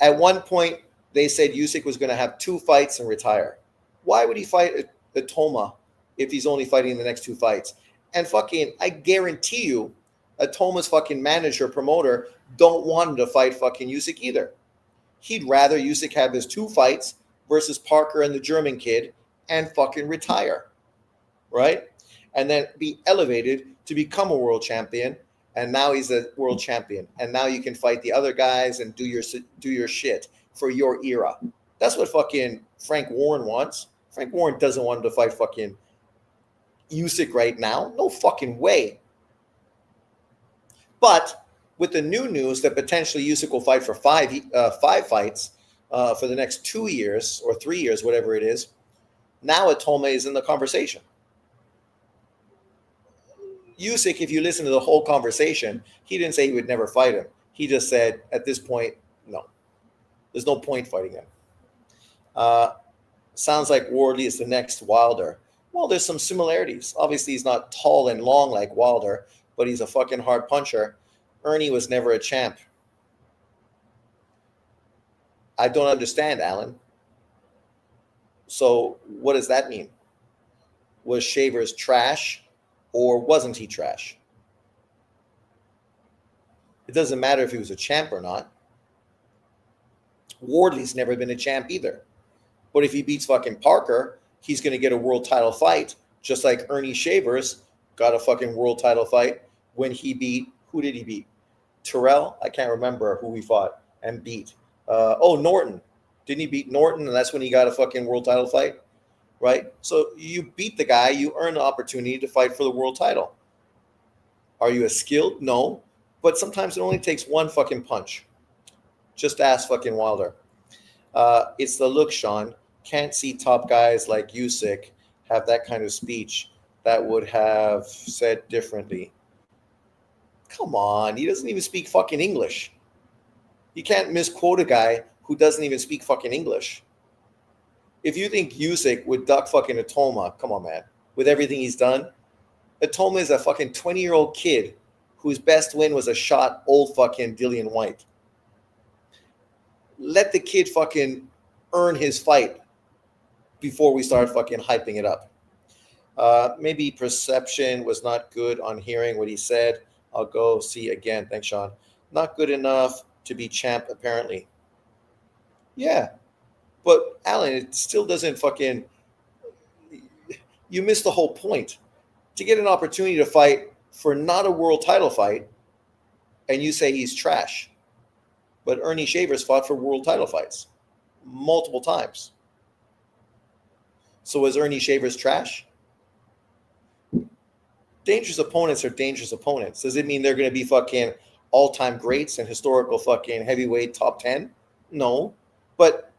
At one point, they said Usyk was going to have 2 fights and retire. Why would he fight Atoma if he's only fighting the next 2 fights? And fucking, I guarantee you, Atoma's fucking manager, promoter, don't want him to fight fucking Usyk either. He'd rather Usyk have his 2 fights versus Parker and the German kid and fucking retire, right? And then be elevated to become a world champion. And now he's a world champion. And now you can fight the other guys and do your shit for your era. That's what fucking Frank Warren wants. Frank Warren doesn't want him to fight fucking Usyk right now. No fucking way. But with the new news that potentially Usyk will fight for 5 fights for the next 2 years or 3 years, whatever it is, now Atoma is in the conversation. Usyk, if you listen to the whole conversation, he didn't say he would never fight him. He just said, at this point, no. There's no point fighting him. Sounds like Wardley is the next Wilder. Well, there's some similarities. Obviously, he's not tall and long like Wilder, but he's a fucking hard puncher. Ernie was never a champ. I don't understand, Alan. So what does that mean? Was Shavers trash or wasn't he trash? It doesn't matter if he was a champ or not. Wardley's never been a champ either. But if he beats fucking Parker, he's going to get a world title fight, just like Ernie Shavers got a fucking world title fight when he beat, who did he beat? Terrell? I can't remember who he fought and beat. Norton. Didn't he beat Norton? And that's when he got a fucking world title fight, right? So you beat the guy, you earn the opportunity to fight for the world title. Are you as skilled? No. But sometimes it only takes one fucking punch. Just ask fucking Wilder. It's the look, Sean. Can't see top guys like Usyk have that kind of speech that would have said differently. Come on, he doesn't even speak fucking English. You can't misquote a guy who doesn't even speak fucking English. If you think Usyk would duck fucking Atoma, come on, man. With everything he's done, Atoma is a fucking 20-year-old kid whose best win was a shot old fucking Dillian White. Let the kid fucking earn his fight before we start fucking hyping it up. Maybe perception was not good on hearing what he said. I'll go see again. Thanks, Sean. Not good enough to be champ, apparently. Yeah. But, Alan, it still doesn't fucking... You missed the whole point. To get an opportunity to fight for not a world title fight, and you say he's trash. But Ernie Shavers fought for world title fights multiple times. So was Ernie Shavers trash? Dangerous opponents are dangerous opponents. Does it mean they're going to be fucking all-time greats and historical fucking heavyweight top 10? No. But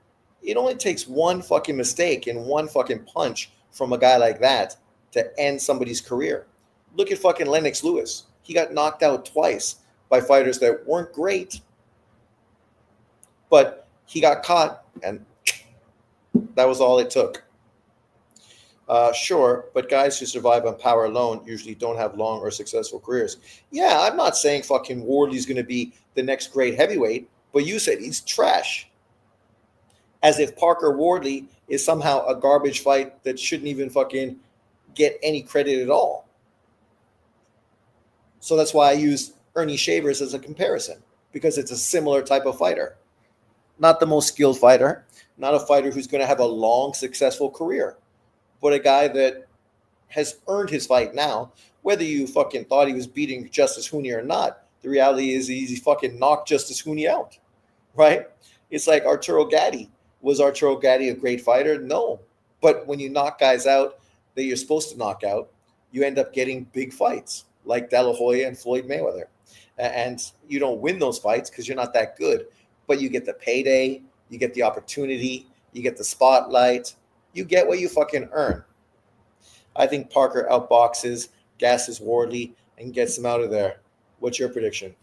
it only takes one fucking mistake and one fucking punch from a guy like that to end somebody's career. Look at fucking Lennox Lewis. He got knocked out twice by fighters that weren't great. But he got caught, and that was all it took. Sure, but guys who survive on power alone usually don't have long or successful careers. Yeah, I'm not saying fucking Wardley's going to be the next great heavyweight, but you said he's trash. As if Parker Wardley is somehow a garbage fight that shouldn't even fucking get any credit at all. So that's why I use Ernie Shavers as a comparison, because it's a similar type of fighter. Not the most skilled fighter, not a fighter who's going to have a long, successful career, but a guy that has earned his fight now. Whether you fucking thought he was beating Justice Hooney or not, the reality is he fucking knocked Justice Hooney out, right? It's like Arturo Gatti. Was Arturo Gatti a great fighter? No. But when you knock guys out that you're supposed to knock out, you end up getting big fights like De La Hoya and Floyd Mayweather. And you don't win those fights because you're not that good. But you get the payday, you get the opportunity, you get the spotlight, you get what you fucking earn. I think Parker outboxes, gasses Wardley, and gets him out of there. What's your prediction?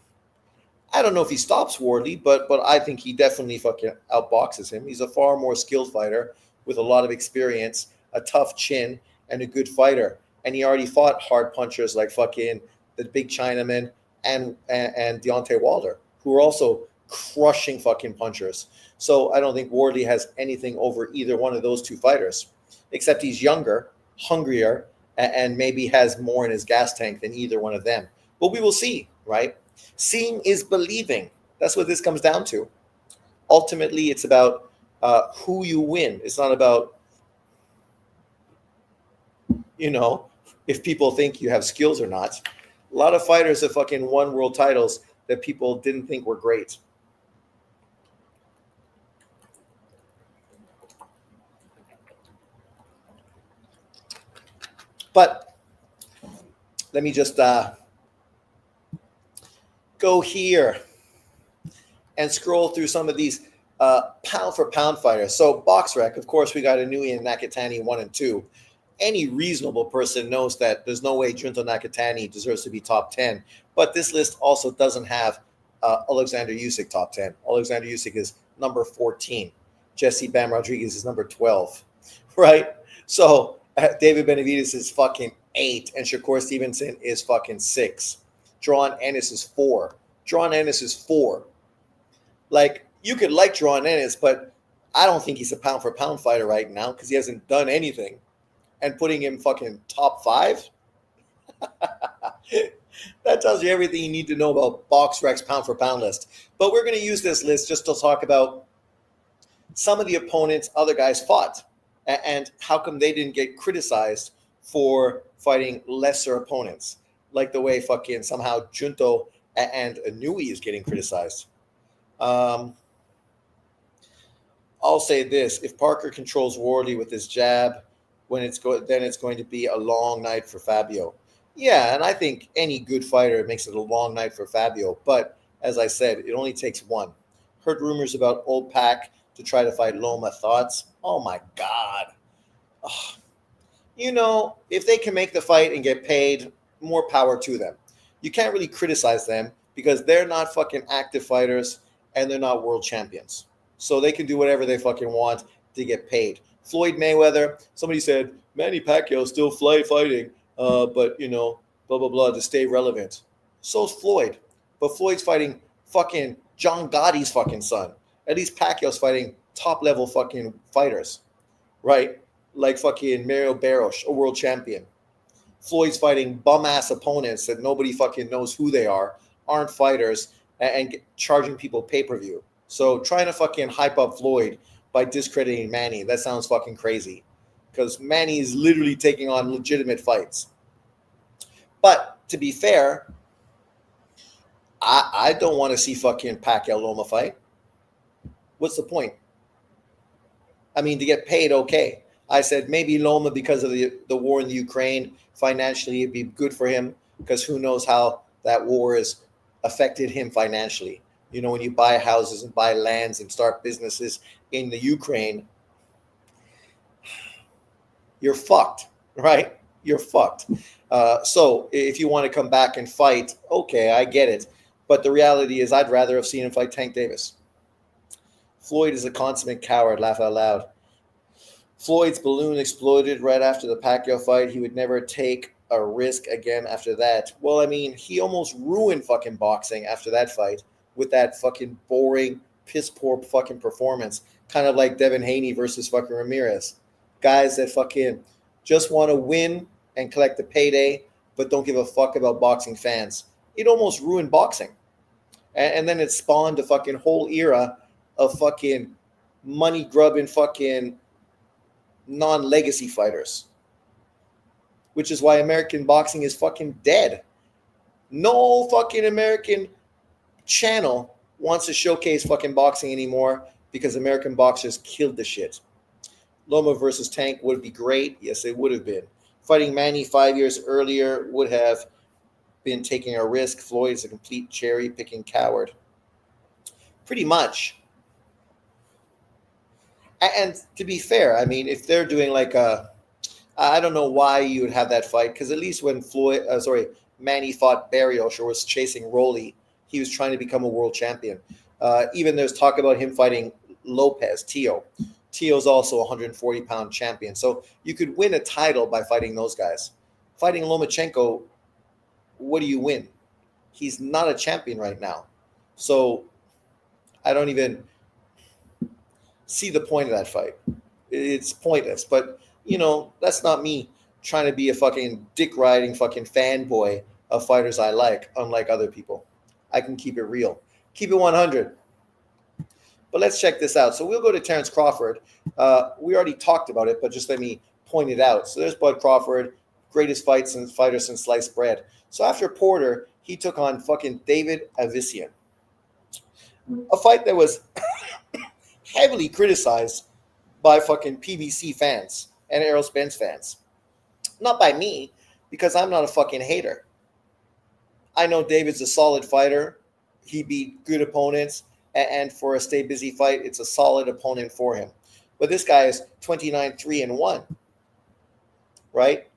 I don't know if he stops Wardley, but I think he definitely fucking outboxes him. He's a far more skilled fighter with a lot of experience, a tough chin, and a good fighter. And he already fought hard punchers like fucking the big Chinaman and Deontay Wilder, who are also crushing fucking punchers. So I don't think Wardley has anything over either one of those two fighters, except he's younger, hungrier, and maybe has more in his gas tank than either one of them. But we will see, right? Seeing is believing. That's what this comes down to. Ultimately, it's about who you win. It's not about, if people think you have skills or not. A lot of fighters have fucking won world titles that people didn't think were great. But let me just go here and scroll through some of these pound for pound fighters. So BoxRec, of course, we got Inoue and Nakatani 1 and 2. Any reasonable person knows that there's no way Junto Nakatani deserves to be top 10. But this list also doesn't have Alexander Usyk top 10. Alexander Usyk is number 14. Jesse Bam Rodriguez is number 12, right? So David Benavidez is fucking 8, and Shakur Stevenson is fucking 6. Jaron Ennis is 4. Jaron Ennis is 4. Like, you could like Jaron Ennis, but I don't think he's a pound for pound fighter right now because he hasn't done anything. And putting him fucking top 5? That tells you everything you need to know about BoxRec's pound for pound list. But we're going to use this list just to talk about some of the opponents other guys fought and how come they didn't get criticized for fighting lesser opponents, like the way fucking somehow Junto and Inoue is getting criticized. I'll say this: if Parker controls Wardley with his jab, then it's going to be a long night for Fabio. Yeah, and I think any good fighter makes it a long night for Fabio. But as I said, it only takes one. Heard rumors about Old Pack to try to fight Loma. Thoughts? Oh my God. If they can make the fight and get paid, more power to them. You can't really criticize them because they're not fucking active fighters and they're not world champions. So they can do whatever they fucking want to get paid. Floyd Mayweather, somebody said, Manny Pacquiao still fighting, but, blah, blah, blah, to stay relevant. So's Floyd. But Floyd's fighting fucking John Gotti's fucking son. At least Pacquiao's fighting top-level fucking fighters, right? Like fucking Mario Barros, a world champion. Floyd's fighting bum-ass opponents that nobody fucking knows who they are, aren't fighters, and charging people pay-per-view. So trying to fucking hype up Floyd by discrediting Manny, that sounds fucking crazy. Because Manny is literally taking on legitimate fights. But to be fair, I don't want to see fucking Pacquiao Loma fight. What's the point? I mean, to get paid, okay. I said maybe Loma, because of the war in the Ukraine, financially it'd be good for him because who knows how that war has affected him financially. When you buy houses and buy lands and start businesses in the Ukraine, you're fucked, right? You're fucked. So if you want to come back and fight, okay, I get it. But the reality is I'd rather have seen him fight Tank Davis. Floyd is a consummate coward, laugh out loud. Floyd's balloon exploded right after the Pacquiao fight. He would never take a risk again after that. Well, I mean, he almost ruined fucking boxing after that fight with that fucking boring, piss poor fucking performance. Kind of like Devin Haney versus fucking Ramirez. Guys that fucking just want to win and collect the payday, but don't give a fuck about boxing fans. It almost ruined boxing. And then it spawned a fucking whole era of fucking money grubbing fucking non-legacy fighters. Which is why American boxing is fucking dead. No fucking American channel wants to showcase fucking boxing anymore because American boxers killed the shit. Loma versus Tank would be great. Yes, it would have been. Fighting Manny 5 years earlier would have been taking a risk. Floyd's a complete cherry-picking coward. Pretty much. And to be fair, I mean, if they're doing like I don't know why you would have that fight, because at least when Manny fought Barrios or was chasing Rolly, he was trying to become a world champion. Even there's talk about him fighting Lopez, Tio. Tio's also a 140-pound champion. So you could win a title by fighting those guys. Fighting Lomachenko, what do you win? He's not a champion right now. So I don't even see the point of that fight. It's pointless. But, that's not me trying to be a fucking dick riding fucking fanboy of fighters I like, unlike other people. I can keep it real. Keep it 100. But let's check this out. So we'll go to Terence Crawford. We already talked about it, but just let me point it out. So there's Bud Crawford, greatest fighter since sliced bread. So after Porter, he took on fucking David Avician. A fight that was heavily criticized by fucking PBC fans and Errol Spence fans. Not by me, because I'm not a fucking hater. I know David's a solid fighter. He beat good opponents. And for a stay busy fight, it's a solid opponent for him. But this guy is 29-3-1, right?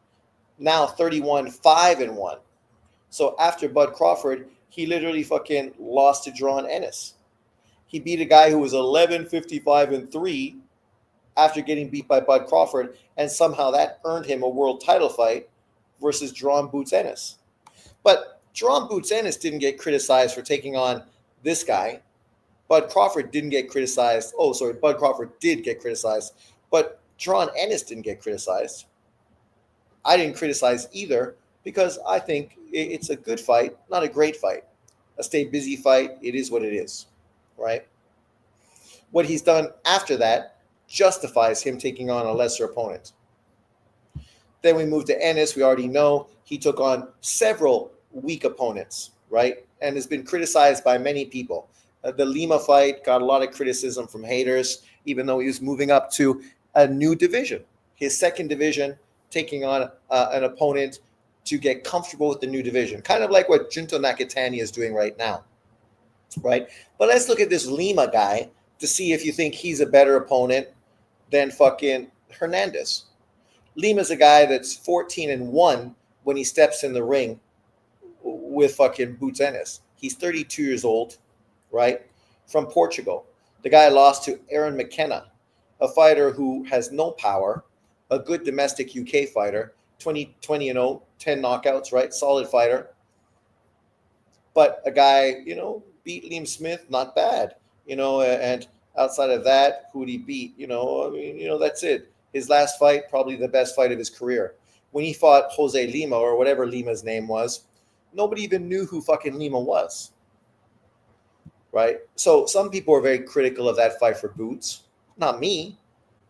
Now 31-5-1. So after Bud Crawford, he literally fucking lost to Jaron Ennis. He beat a guy who was 11-55-3 after getting beat by Bud Crawford, and somehow that earned him a world title fight versus Jaron Boots Ennis. But Jaron Boots Ennis didn't get criticized for taking on this guy. Bud Crawford didn't get criticized. Oh, sorry, Bud Crawford did get criticized, but Jaron Ennis didn't get criticized. I didn't criticize either because I think it's a good fight, not a great fight. A stay busy fight, it is what it is, right? What he's done after that justifies him taking on a lesser opponent. Then we move to Ennis. We already know he took on several weak opponents, right? And has been criticized by many people. The Lima fight got a lot of criticism from haters, even though he was moving up to a new division, his second division, taking on an opponent to get comfortable with the new division, kind of like what Junto Nakatani is doing right now, right? But let's look at this Lima guy to see if you think he's a better opponent than fucking Hernandez. Lima's a guy that's 14-1 when he steps in the ring with fucking Boots Ennis. He's 32 years old, right? From Portugal. The guy lost to Aaron McKenna, a fighter who has no power, a good domestic UK fighter, 20-0, 10 knockouts, right? Solid fighter. But a guy, beat Liam Smith, not bad, and outside of that, who'd he beat? That's it. His last fight, probably the best fight of his career. When he fought Jose Lima or whatever Lima's name was, nobody even knew who fucking Lima was. Right? So some people are very critical of that fight for Boots. Not me,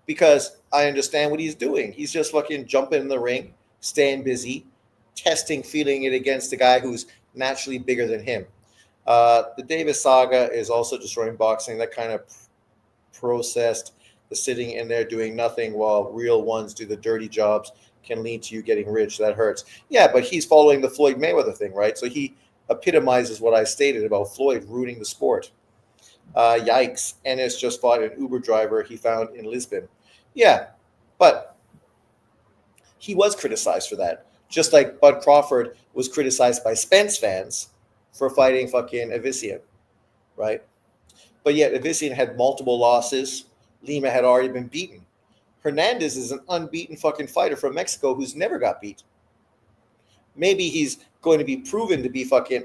because I understand what he's doing. He's just fucking jumping in the ring, staying busy, testing, feeling it against a guy who's naturally bigger than him. The Davis saga is also destroying boxing. That kind of processed, the sitting in there doing nothing while real ones do the dirty jobs can lead to you getting rich. That hurts. Yeah, but he's following the Floyd Mayweather thing, right? So he epitomizes what I stated about Floyd ruining the sport. Yikes. Ennis just fought an Uber driver he found in Lisbon. Yeah, but he was criticized for that. Just like Bud Crawford was criticized by Spence fans for fighting fucking Avician, right? But yet Avician had multiple losses. Lima had already been beaten. Hernandez is an unbeaten fucking fighter from Mexico who's never got beat. Maybe he's going to be proven to be fucking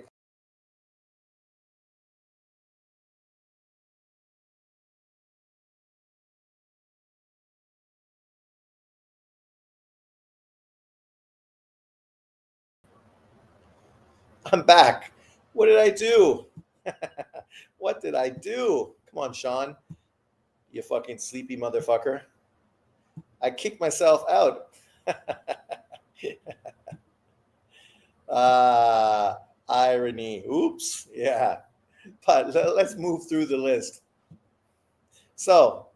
I'm back. What did I do? What did I do? Come on, Sean. You fucking sleepy motherfucker. I kicked myself out. Irony. Oops. Yeah. But let's move through the list. So,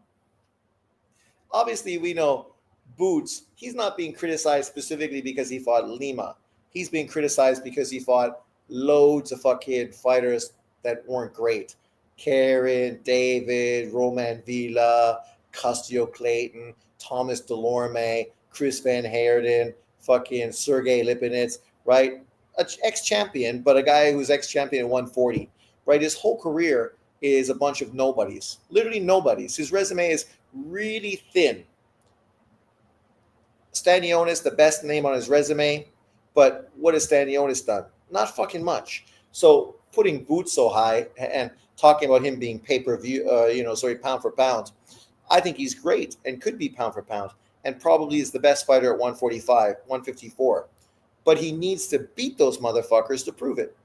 obviously, we know Boots, he's not being criticized specifically because he fought Lima. He's being criticized because he fought loads of fucking fighters that weren't great. Karen, David, Roman Villa, Castillo Clayton, Thomas Delorme, Chris Van Heerden, fucking Sergey Lipinets, right? an ex-champion, but a guy who's ex-champion at 140, right? His whole career is a bunch of nobodies, literally nobodies. His resume is really thin. Stanionis, the best name on his resume, but what has Stanionis done? Not fucking much. So putting Boots so high and talking about him being pay-per-view, pound for pound, I think he's great and could be pound for pound and probably is the best fighter at 145, 154. But he needs to beat those motherfuckers to prove it.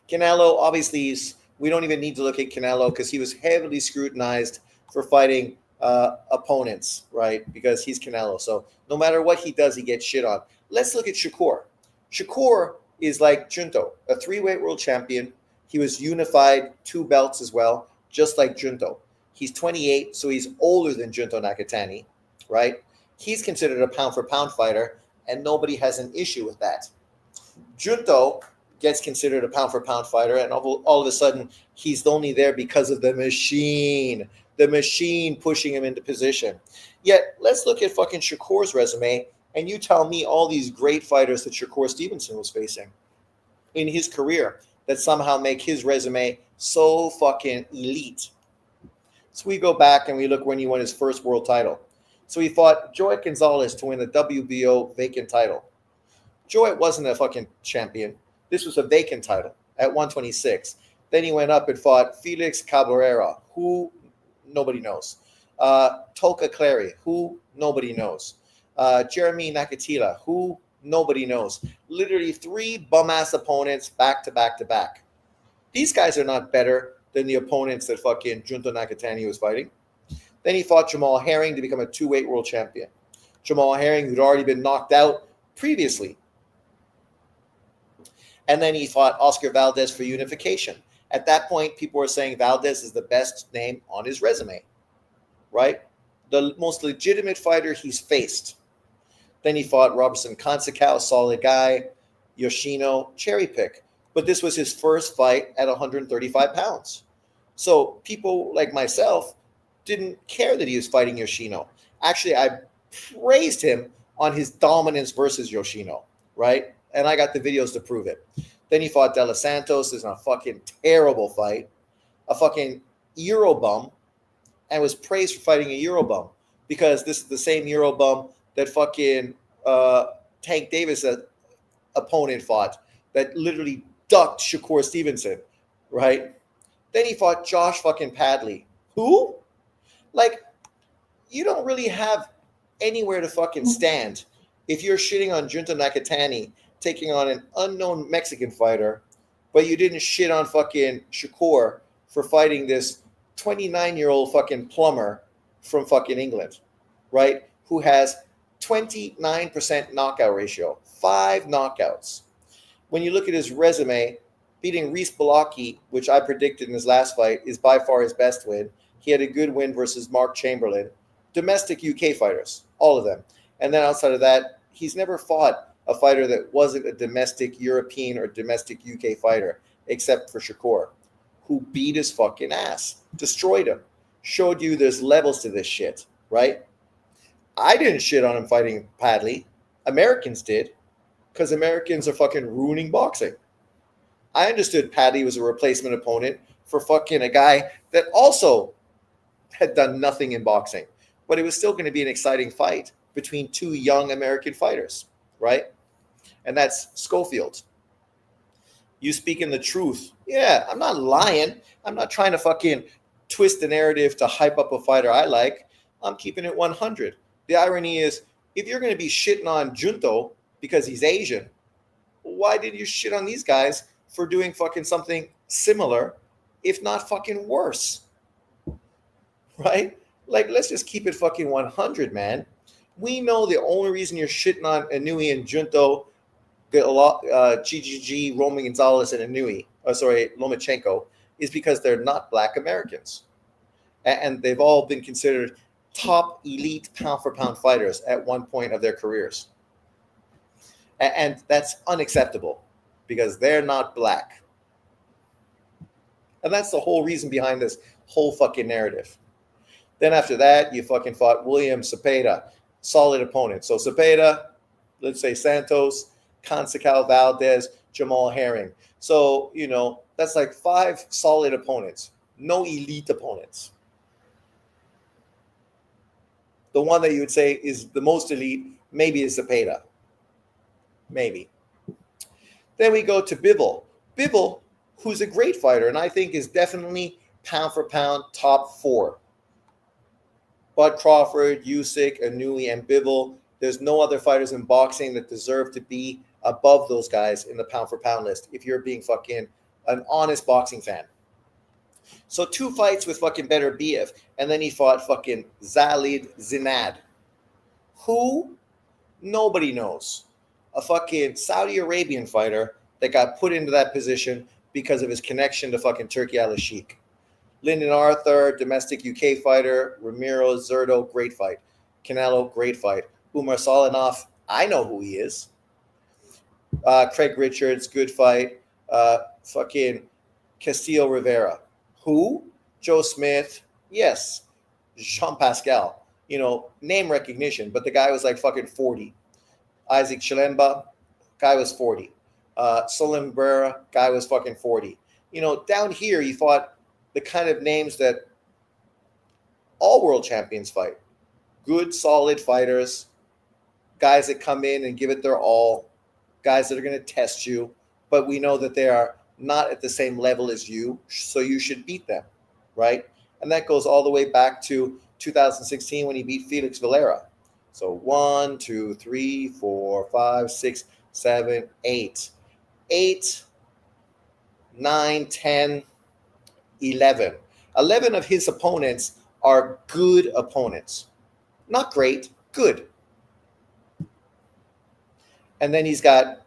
Canelo, obviously, we don't even need to look at Canelo because he was heavily scrutinized for fighting opponents, right? Because he's Canelo. So no matter what he does, he gets shit on. Let's look at Shakur. Shakur is like Junto, a 3-weight world champion. He was unified 2 belts as well, just like Junto. He's 28, so he's older than Junto Nakatani, right? He's considered a pound-for-pound fighter, and nobody has an issue with that. Junto gets considered a pound-for-pound fighter, and all of a sudden, he's only there because of the machine pushing him into position. Yet, let's look at fucking Shakur's resume, and you tell me all these great fighters that Shakur Stevenson was facing in his career that somehow make his resume so fucking elite. So we go back and we look when he won his first world title. So he fought Joet Gonzalez to win the WBO vacant title. Joet wasn't a fucking champion. This was a vacant title at 126. Then he went up and fought Felix Cabrera, who nobody knows. Toka Clary, who nobody knows. Jeremy Nakatila, who nobody knows. Literally 3 bum-ass opponents back to back to back. These guys are not better than the opponents that fucking Junto Nakatani was fighting. Then he fought Jamal Herring to become a 2-weight world champion. Jamal Herring, who'd already been knocked out previously. And then he fought Oscar Valdez for unification. At that point, people were saying Valdez is the best name on his resume, right? The most legitimate fighter he's faced. Then he fought Robertson Consacao, solid guy. Yoshino, cherry pick. But this was his first fight at 135 pounds. So people like myself didn't care that he was fighting Yoshino. Actually, I praised him on his dominance versus Yoshino, right? And I got the videos to prove it. Then he fought De Los Santos. This is a fucking terrible fight. A fucking Eurobum. And was praised for fighting a Eurobum. Because this is the same Eurobum that fucking Tank Davis opponent fought. That literally ducked Shakur Stevenson, right? Then he fought Josh fucking Padley. Who? Like, you don't really have anywhere to fucking stand if you're shitting on Junto Nakatani taking on an unknown Mexican fighter, but you didn't shit on fucking Shakur for fighting this 29-year-old fucking plumber from fucking England, right? Who has 29% knockout ratio, 5 knockouts. When you look at his resume, beating Reese Balaki, which I predicted in his last fight, is by far his best win. He had a good win versus Mark Chamberlain. Domestic UK fighters, all of them. And then outside of that, he's never fought a fighter that wasn't a domestic European or domestic UK fighter, except for Shakur, who beat his fucking ass, destroyed him, showed you there's levels to this shit, right? I didn't shit on him fighting Padley. Americans did, because Americans are fucking ruining boxing. I understood Padley was a replacement opponent for fucking a guy that also had done nothing in boxing, but it was still going to be an exciting fight between 2 young American fighters, right? And that's Schofield. You speaking the truth. Yeah, I'm not lying. I'm not trying to fucking twist the narrative to hype up a fighter I like. I'm keeping it 100. The irony is, if you're going to be shitting on Junto because he's Asian, why did you shit on these guys for doing fucking something similar, if not fucking worse? Right? Like, let's just keep it fucking 100, man. We know the only reason you're shitting on Inui and Junto, GGG, Roman Gonzalez, and Lomachenko, is because they're not Black Americans. And they've all been considered top elite pound-for-pound fighters at one point of their careers. And that's unacceptable because they're not Black. And that's the whole reason behind this whole fucking narrative. Then after that, you fucking fought William Cepeda, solid opponent. So Cepeda, let's say Santos, Consecal Valdez, Jamal Herring. So, that's like 5 solid opponents, no elite opponents. The one that you would say is the most elite maybe is Zepeda. Maybe. Then we go to Bivol. Bivol, who's a great fighter, and I think is definitely pound for pound top 4. Bud Crawford, Usyk, Inoue, and Bivol. There's no other fighters in boxing that deserve to be above those guys in the pound for pound list if you're being fucking an honest boxing fan. So 2 fights with fucking Beterbiev, and then he fought fucking Khalid Zinad. Who? Nobody knows. A fucking Saudi Arabian fighter that got put into that position because of his connection to fucking Turki Al-Sheikh. Lyndon Arthur, domestic UK fighter. Ramiro Zurdo, great fight. Canelo, great fight. Umar Salinov, I know who he is. Craig Richards, good fight. Fucking Castillo Rivera. Who? Joe Smith, yes. Jean Pascal, name recognition, but the guy was like fucking 40. Isaac Chilemba, guy was 40. Solomon Barrera, guy was fucking 40. Down here, you fought the kind of names that all world champions fight. Good, solid fighters, guys that come in and give it their all, guys that are going to test you, but we know that they are not at the same level as you, so you should beat them, right? And that goes all the way back to 2016 when he beat Felix Valera. So 1, 2, 3, 4, 5, 6, 7, 8. 8, 9, 10, 11. 11 of his opponents are good opponents. Not great, good. And then he's got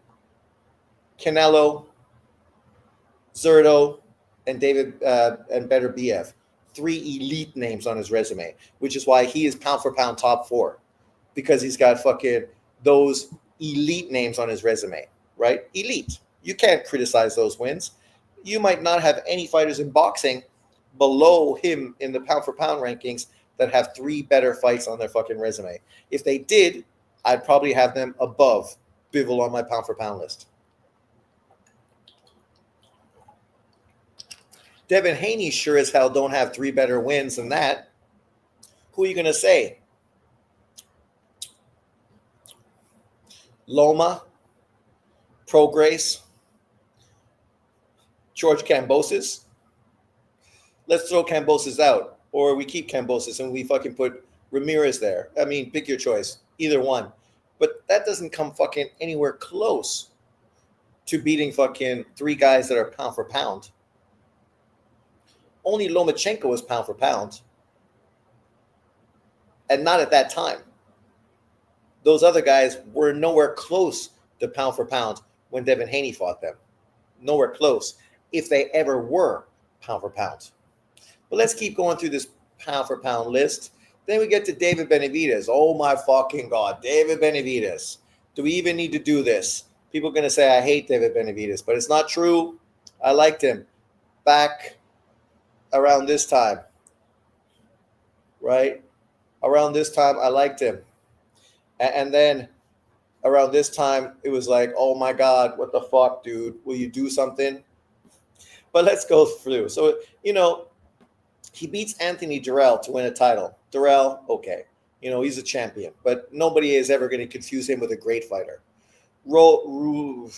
Canelo, Zurdo, and David and Beterbiev. 3 elite names on his resume, which is why he is pound for pound top 4, because he's got fucking those elite names on his resume, right? Elite. You can't criticize those wins. You might not have any fighters in boxing below him in the pound for pound rankings that have 3 better fights on their fucking resume. If they did, I'd probably have them above Bivol on my pound for pound list. Devin Haney sure as hell don't have 3 better wins than that. Who are you going to say? Loma, Prograis, George Kambosos. Let's throw Kambosos out, or we keep Kambosos and we fucking put Ramirez there. I mean, pick your choice, either one. But that doesn't come fucking anywhere close to beating fucking 3 guys that are pound for pound. Only Lomachenko was pound for pound, and not at that time. Those other guys were nowhere close to pound for pound when Devin Haney fought them. Nowhere close, if they ever were pound for pound. But let's keep going through this pound for pound list. Then we get to David Benavidez. Oh my fucking God, David Benavidez. Do we even need to do this? People are going to say I hate David Benavidez, but it's not true. I liked him back around this time, right? Around this time, I liked him. And then around this time, it was like, oh my God, what the fuck, dude? Will you do something? But let's go through. So, he beats Anthony Dirrell to win a title. Dirrell, okay. He's a champion, but nobody is ever going to confuse him with a great fighter. Romer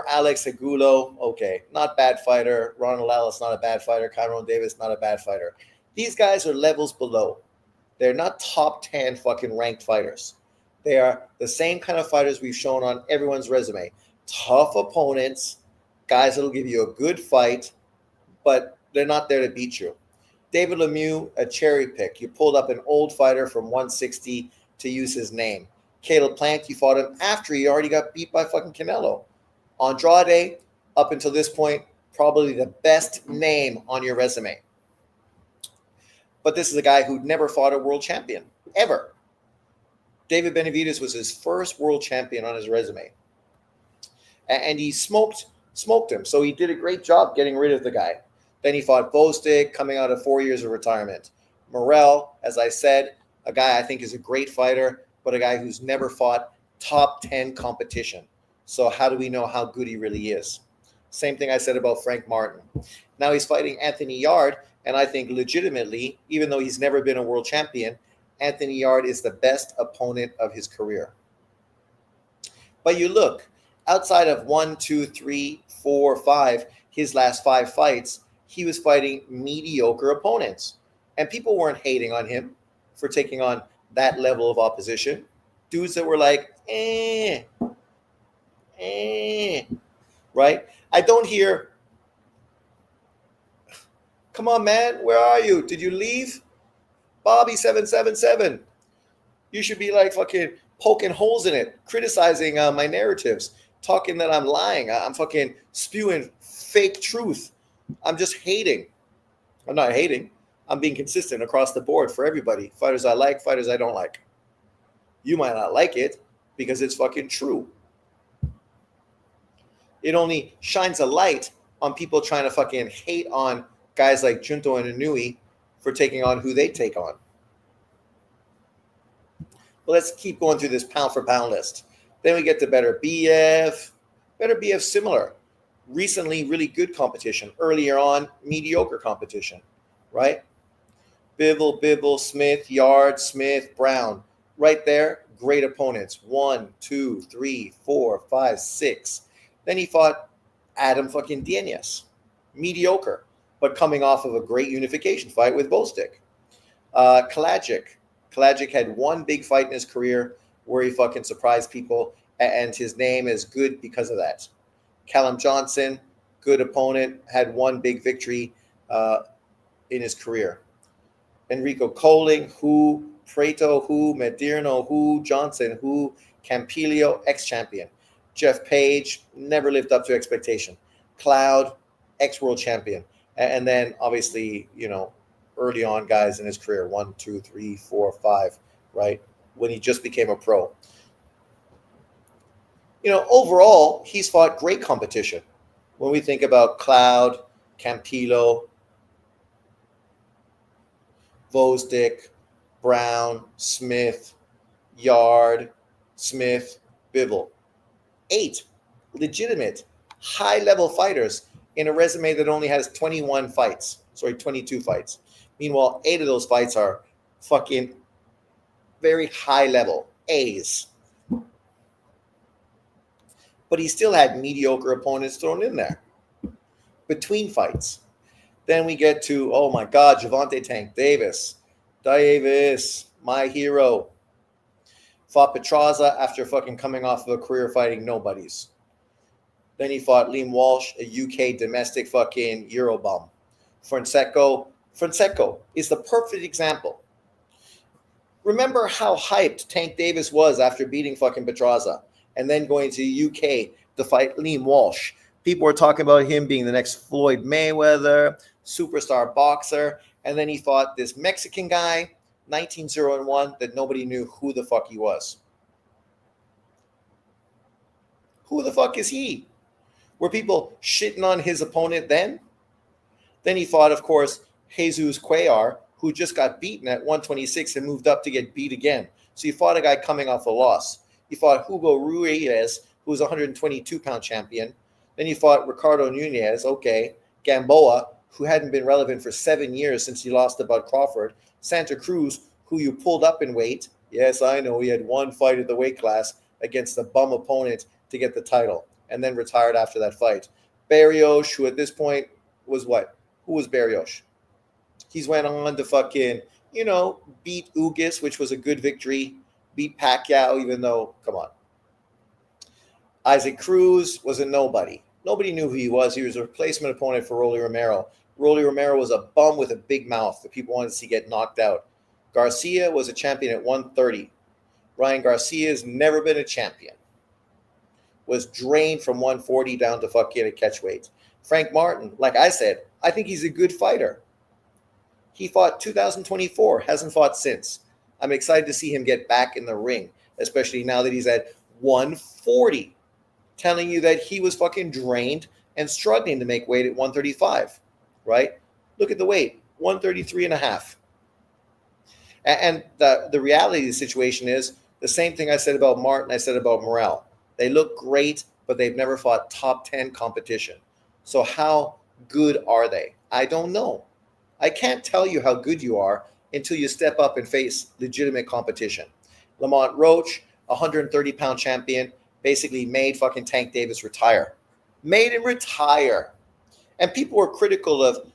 Alex Agulo, okay. Not bad fighter. Ronald Ellis, not a bad fighter. Kyron Davis, not a bad fighter. These guys are levels below. They're not top 10 fucking ranked fighters. They are the same kind of fighters we've shown on everyone's resume. Tough opponents, guys that'll give you a good fight, but they're not there to beat you. David Lemieux, a cherry pick. You pulled up an old fighter from 160 to use his name. Caleb Plant, you fought him after he already got beat by fucking Canelo. Andrade, up until this point, probably the best name on your resume. But this is a guy who'd never fought a world champion, ever. David Benavidez was his first world champion on his resume. And he smoked him. So he did a great job getting rid of the guy. Then he fought Bostic, coming out of 4 years of retirement. Morrell, as I said, a guy I think is a great fighter, but a guy who's never fought top 10 competition. So how do we know how good he really is? Same thing I said about Frank Martin. Now he's fighting Anthony Yard, and I think legitimately, even though he's never been a world champion, Anthony Yard is the best opponent of his career. But you look, outside of 1, 2, 3, 4, 5, his last 5 fights, he was fighting mediocre opponents. And people weren't hating on him for taking on that level of opposition. Dudes that were like, right? I don't hear, come on, man, where are you? Did you leave? Bobby 777. You should be like fucking poking holes in it, criticizing my narratives, talking that I'm lying. I'm fucking spewing fake truth. I'm just hating. I'm not hating. I'm being consistent across the board for everybody. Fighters I like, fighters I don't like. You might not like it because it's fucking true. It only shines a light on people trying to fucking hate on guys like Junto and Inui for taking on who they take on. But let's keep going through this pound for pound list. Then we get to Better BF. Better BF similar. Recently, really good competition. Earlier on, mediocre competition, right? Bivol, Smith, Yard, Smith, Brown. Right there, great opponents. 1, 2, 3, 4, 5, 6. Then he fought Adam fucking Dienes. Mediocre, but coming off of a great unification fight with Bostic. Kalajic. Kalajic had one big fight in his career where he fucking surprised people, and his name is good because of that. Callum Johnson, good opponent, had one big victory in his career. Enrico Colling, who, Preto, who, Medierno, who, Johnson, who, Campilio, ex-champion. Jeff Page, never lived up to expectation. Cloud, ex-world champion. And then, obviously, early on guys in his career, 1, 2, 3, 4, 5, right? When he just became a pro. Overall, he's fought great competition. When we think about Cloud, Campillo, Vosdick, Brown, Smith, Yard, Smith, Bivol. 8 legitimate, high-level fighters in a resume that only has 22 fights. Meanwhile, 8 of those fights are fucking very high-level, A's. But he still had mediocre opponents thrown in there between fights. Then we get to, oh my God, Gervonta Tank Davis. Davis, my hero. Fought Petraza after fucking coming off of a career fighting nobodies. Then he fought Liam Walsh, a UK domestic fucking Eurobum. Fonseca is the perfect example. Remember how hyped Tank Davis was after beating fucking Petraza and then going to the UK to fight Liam Walsh. People were talking about him being the next Floyd Mayweather, superstar boxer, and then he fought this Mexican guy, 19-0-1, that nobody knew who the fuck he was. Who the fuck is he? Were people shitting on his opponent then? Then he fought, of course, Jesus Cuellar, who just got beaten at 126 and moved up to get beat again. So he fought a guy coming off a loss. He fought Hugo Ruiz, who was a 122-pound champion. Then he fought Ricardo Nunez, Gamboa, who hadn't been relevant for 7 years since he lost to Bud Crawford. Santa Cruz, who you pulled up in weight. Yes, I know, he had one fight at the weight class against a bum opponent to get the title, and then retired after that fight. Barrios, who at this point was what? Who was Barrios? He's went on to fucking, beat Ugas, which was a good victory. Beat Pacquiao, even though, come on. Isaac Cruz was a nobody. Nobody knew who he was. He was a replacement opponent for Rolly Romero. Rolly Romero was a bum with a big mouth that people wanted to see get knocked out. Garcia was a champion at 130. Ryan Garcia has never been a champion. Was drained from 140 down to fucking a catchweight. Frank Martin, like I said, I think he's a good fighter. He fought 2024, hasn't fought since. I'm excited to see him get back in the ring, especially now that he's at 140, telling you that he was fucking drained and struggling to make weight at 135, right? Look at the weight, 133 and a half. And the reality of the situation is The same thing I said about Martin, I said about Morrell. They look great, but they've never fought top 10 competition. So how good are they? I don't know. I can't tell you how good you are until you step up and face legitimate competition. Lamont Roach, 130-pound champion, basically made fucking Tank Davis retire. Made him retire. And people were critical of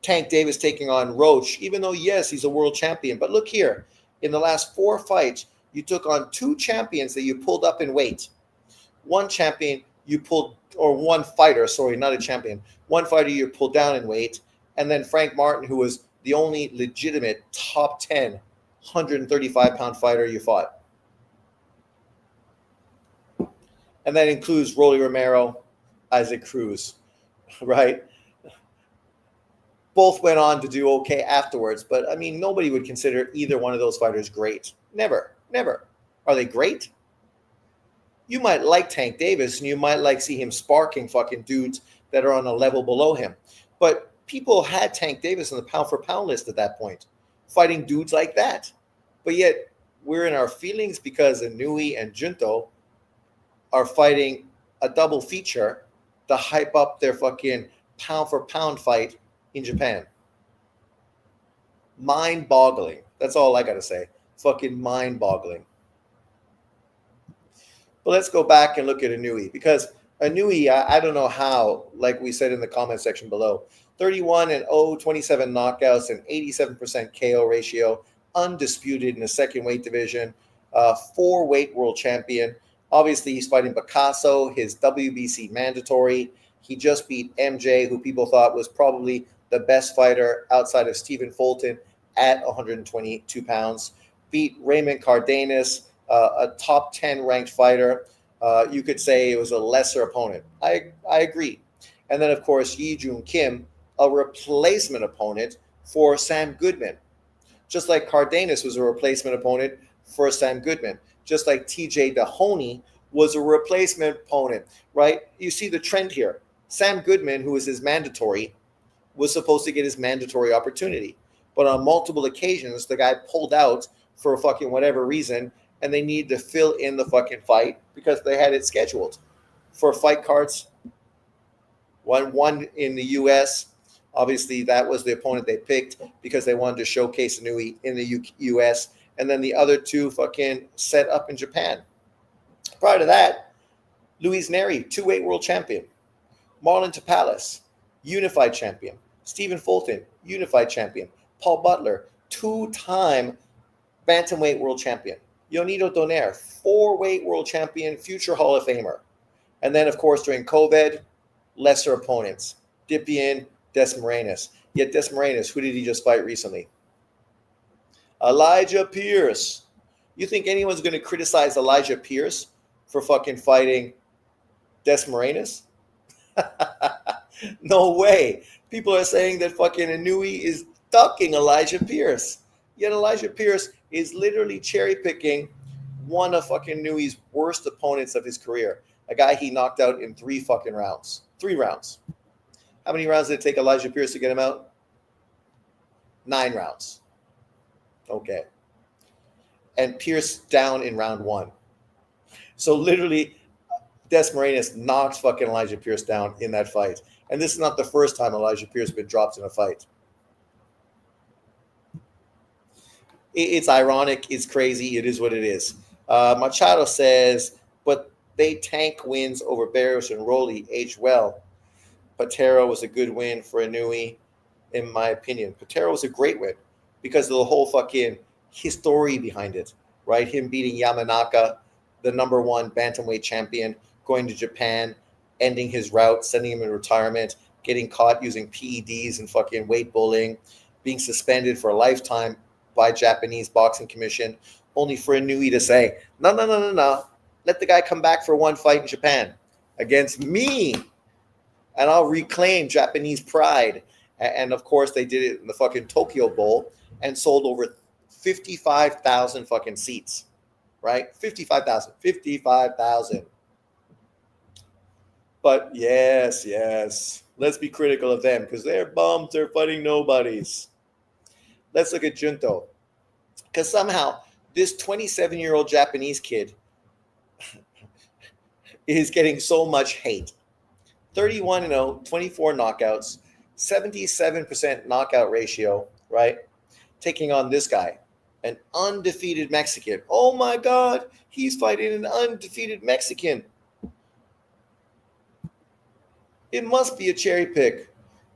Tank Davis taking on Roach, even though, yes, he's a world champion. But look here, in the last 4 fights, you took on 2 champions that you pulled up in weight. One champion you pulled, or one fighter, sorry, not a champion. One fighter you pulled down in weight. And then Frank Martin, who was the only legitimate top 10, 135-pound fighter you fought. And that includes Rolly Romero, Isaac Cruz, right? Both went on to do okay afterwards, but I mean, nobody would consider either one of those fighters great. Never, never. Are they great? You might like Tank Davis, and you might like see him sparking fucking dudes that are on a level below him. But people had Tank Davis on the pound-for-pound list at that point, fighting dudes like that. But yet, we're in our feelings because Inoue and Junto are fighting a double feature to hype up their fucking pound-for-pound fight in Japan. Mind-boggling. That's all I got to say. Fucking mind-boggling. But let's go back and look at Inoue, because Inoue, I don't know how, like we said in the comment section below, 31-0, 27 knockouts, and 87% KO ratio, undisputed in the second weight division, 4-weight world champion. Obviously, he's fighting Picasso, his WBC mandatory. He just beat MJ, who people thought was probably the best fighter outside of Stephen Fulton at 122 pounds. Beat Raymond Cardenas, a top 10 ranked fighter. You could say it was a lesser opponent. I agree. And then, of course, Yi Jun Kim, a replacement opponent for Sam Goodman. Just like Cardenas was a replacement opponent for Sam Goodman. Just like TJ Dahoney was a replacement opponent, right? You see the trend here. Sam Goodman, who was his mandatory, was supposed to get his mandatory opportunity. But on multiple occasions, the guy pulled out for fucking whatever reason, and they needed to fill in the fucking fight because they had it scheduled for fight cards. One in the U.S., obviously that was the opponent they picked because they wanted to showcase Inoue in the U.S., and then the other 2 fucking set up in Japan. Prior to that, Luis Neri, 2-weight world champion. Marlon Tapales, unified champion. Stephen Fulton, unified champion. Paul Butler, 2-time bantamweight world champion. Yonito Donaire, 4-weight world champion, future Hall of Famer. And then, of course, during COVID, lesser opponents. Dipian, Des Moranis. Yet Des Moranis, who did he just fight recently? Elijah Pierce. You think anyone's going to criticize Elijah Pierce for fucking fighting Des Moranis? No way. People are saying that fucking Inoue is ducking Elijah Pierce. Yet Elijah Pierce is literally cherry picking one of fucking Inoue's worst opponents of his career. A guy he knocked out in 3 fucking rounds. 3 rounds. How many rounds did it take Elijah Pierce to get him out? 9 rounds. Okay. And Pierce down in round 1. So literally, Des Moranis knocked fucking Elijah Pierce down in that fight. And this is not the first time Elijah Pierce has been dropped in a fight. It's ironic. It's crazy. It is what it is. Machado says, but they Tank wins over Barrios and Rolly age well. Patero was a good win for Inoue, in my opinion. Patero was a great win because of the whole fucking history behind it, right? Him beating Yamanaka, the number 1 bantamweight champion, going to Japan, ending his route, sending him in retirement, getting caught using PEDs and fucking weight bullying, being suspended for a lifetime by Japanese Boxing Commission, only for Inoue to say, no. Let the guy come back for 1 fight in Japan against me, and I'll reclaim Japanese pride. And of course, they did it in the fucking Tokyo Bowl and sold over 55,000 fucking seats, right? 55,000. But yes, let's be critical of them because they're bums. They're fighting nobodies. Let's look at Junto, because somehow This 27-year-old Japanese kid is getting so much hate. 31-0, 24 knockouts, 77% knockout ratio, right? Taking on this guy, an undefeated Mexican. Oh my God, he's fighting an undefeated Mexican. It must be a cherry pick.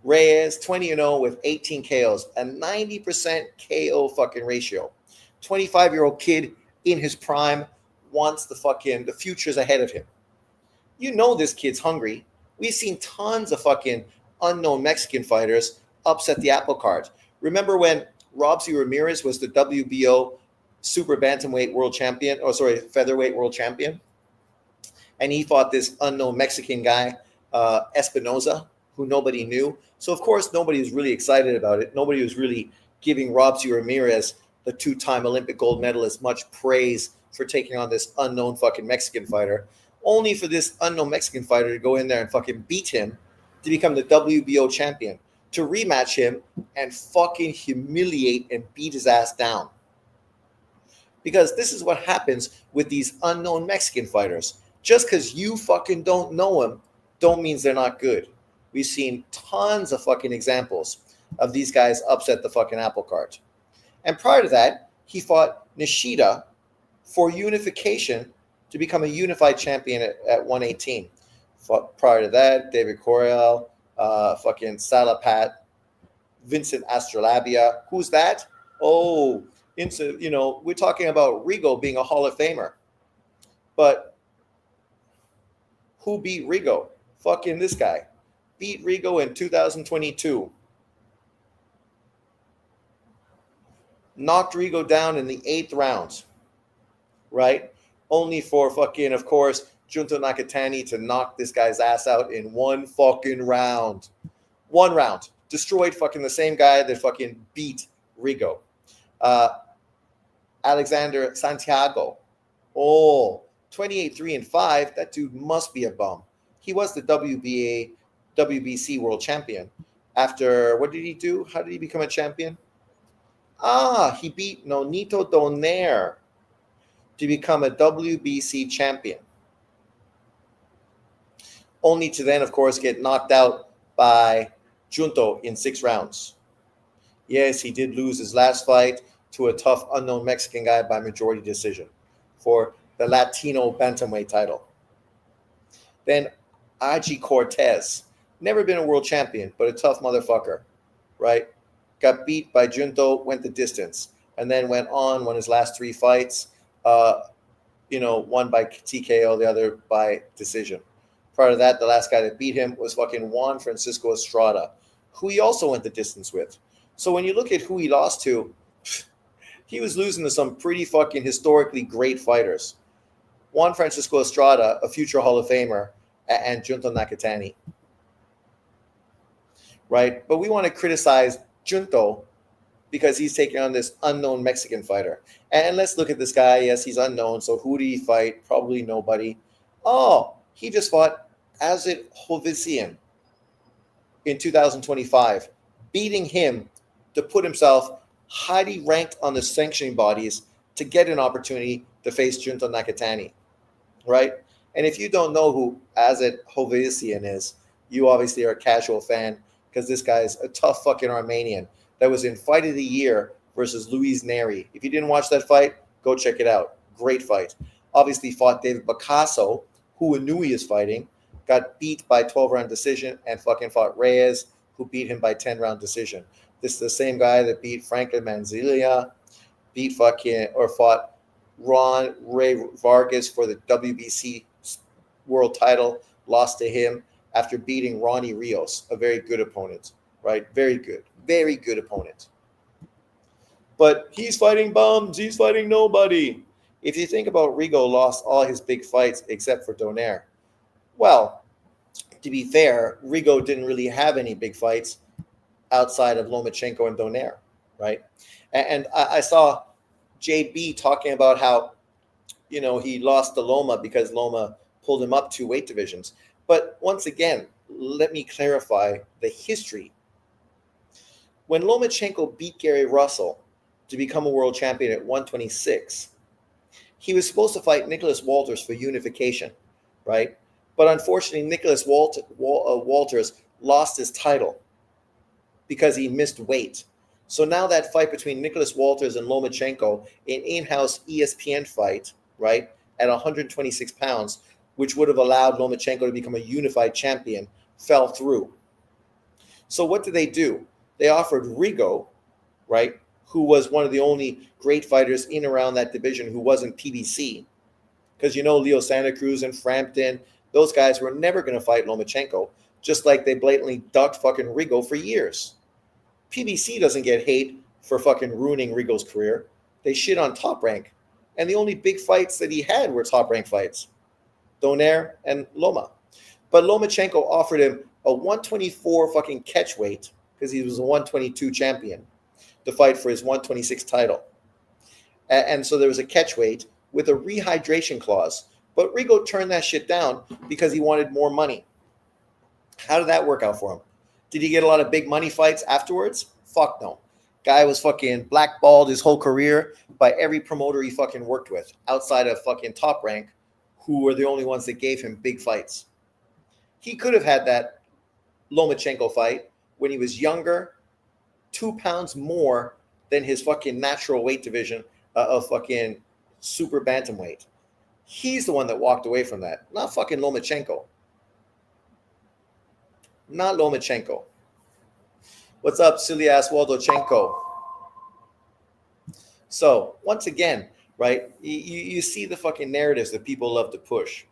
Reyes, 20-0 with 18 KOs, a 90% KO fucking ratio. 25-year-old kid in his prime wants the future's ahead of him. You know this kid's hungry. We've seen tons of fucking unknown Mexican fighters upset the apple cart. Remember when Robsy Ramirez was the WBO super bantamweight world champion, featherweight world champion? And he fought this unknown Mexican guy, Espinoza, who nobody knew. So, of course, nobody was really excited about it. Nobody was really giving Robsy Ramirez, the two-time Olympic gold medalist, much praise for taking on this unknown fucking Mexican fighter, only for this unknown Mexican fighter to go in there and fucking beat him to become the WBO champion, to rematch him and fucking humiliate and beat his ass down. Because this is what happens with these unknown Mexican fighters. Just because you fucking don't know them, don't mean they're not good. We've seen tons of fucking examples of these guys upset the fucking apple cart. And prior to that, he fought Nishida for unification to become a unified champion at 118. Prior to that, David Correal, fucking Salapat, Vincent Astrolabia. Who's that? Oh, we're talking about Rigo being a Hall of Famer. But who beat Rigo? Fucking this guy. Beat Rigo in 2022. Knocked Rigo down in the 8th round. Right? Only for fucking, of course, Junto Nakatani to knock this guy's ass out in one fucking round. One round. Destroyed fucking the same guy that fucking beat Rigo. Alexander Santiago. Oh, 28-3-5. That dude must be a bum. He was the WBC world champion. After, what did he do? How did he become a champion? He beat Nonito Donaire to become a WBC champion. Only to then, of course, get knocked out by Junto in 6 rounds. Yes, he did lose his last fight to a tough, unknown Mexican guy by majority decision for the Latino bantamweight title. Then Aji Cortez, never been a world champion, but a tough motherfucker, right? Got beat by Junto, went the distance, and then went on, won his last 3 fights, one by TKO, the other by decision. Prior to that, the last guy that beat him was fucking Juan Francisco Estrada, who he also went the distance with. So when you look at who he lost to, he was losing to some pretty fucking historically great fighters. Juan Francisco Estrada, a future Hall of Famer, and Junto Nakatani. Right? But we want to criticize Junto because he's taking on this unknown Mexican fighter. And let's look at this guy. Yes, he's unknown. So who did he fight? Probably nobody. Oh, he just fought Azit Hovisian in 2025, beating him to put himself highly ranked on the sanctioning bodies to get an opportunity to face Junto Nakatani, right? And if you don't know who Azit Hovisian is, you obviously are a casual fan because this guy is a tough fucking Armenian that was in Fight of the Year versus Luis Neri. If you didn't watch that fight, go check it out. Great fight. Obviously fought David Picasso, who knew he was fighting, got beat by 12-round decision, and fucking fought Reyes, who beat him by 10-round decision. This is the same guy that beat Franklin Manzilla, fought Ron Ray Vargas for the WBC world title, lost to him after beating Ronnie Rios, a very good opponent, right? Very good opponent. But he's fighting bums. He's fighting nobody. If you think about Rigo lost all his big fights except for Donaire. Well, to be fair, Rigo didn't really have any big fights outside of Lomachenko and Donaire, right? And I saw JB talking about how, he lost to Loma because Loma pulled him up 2 weight divisions. But once again, let me clarify the history. When Lomachenko beat Gary Russell, to become a world champion at 126. He was supposed to fight Nicholas Walters for unification, right? But unfortunately, Walters lost his title because he missed weight. So now that fight between Nicholas Walters and Lomachenko, an in-house ESPN fight, right, at 126 pounds, which would have allowed Lomachenko to become a unified champion, fell through. So what did they do? They offered Rigo, right, who was one of the only great fighters in around that division who wasn't PBC. Because Leo Santa Cruz and Frampton, those guys were never going to fight Lomachenko, just like they blatantly ducked fucking Rigo for years. PBC doesn't get hate for fucking ruining Rigo's career. They shit on Top Rank. And the only big fights that he had were Top Rank fights. Donaire and Loma. But Lomachenko offered him a 124 fucking catch weight, because he was a 122 champion, to fight for his 126 title. And so there was a catch weight with a rehydration clause. But Rigo turned that shit down because he wanted more money. How did that work out for him? Did he get a lot of big money fights afterwards? Fuck no. Guy was fucking blackballed his whole career by every promoter he fucking worked with outside of fucking Top Rank, who were the only ones that gave him big fights. He could have had that Lomachenko fight when he was younger, 2 pounds more than his fucking natural weight division of fucking super bantamweight. He's the one that walked away from that, not fucking Lomachenko. Not Lomachenko. What's up, silly ass Waldochenko? So once again, right, you see the fucking narratives that people love to push.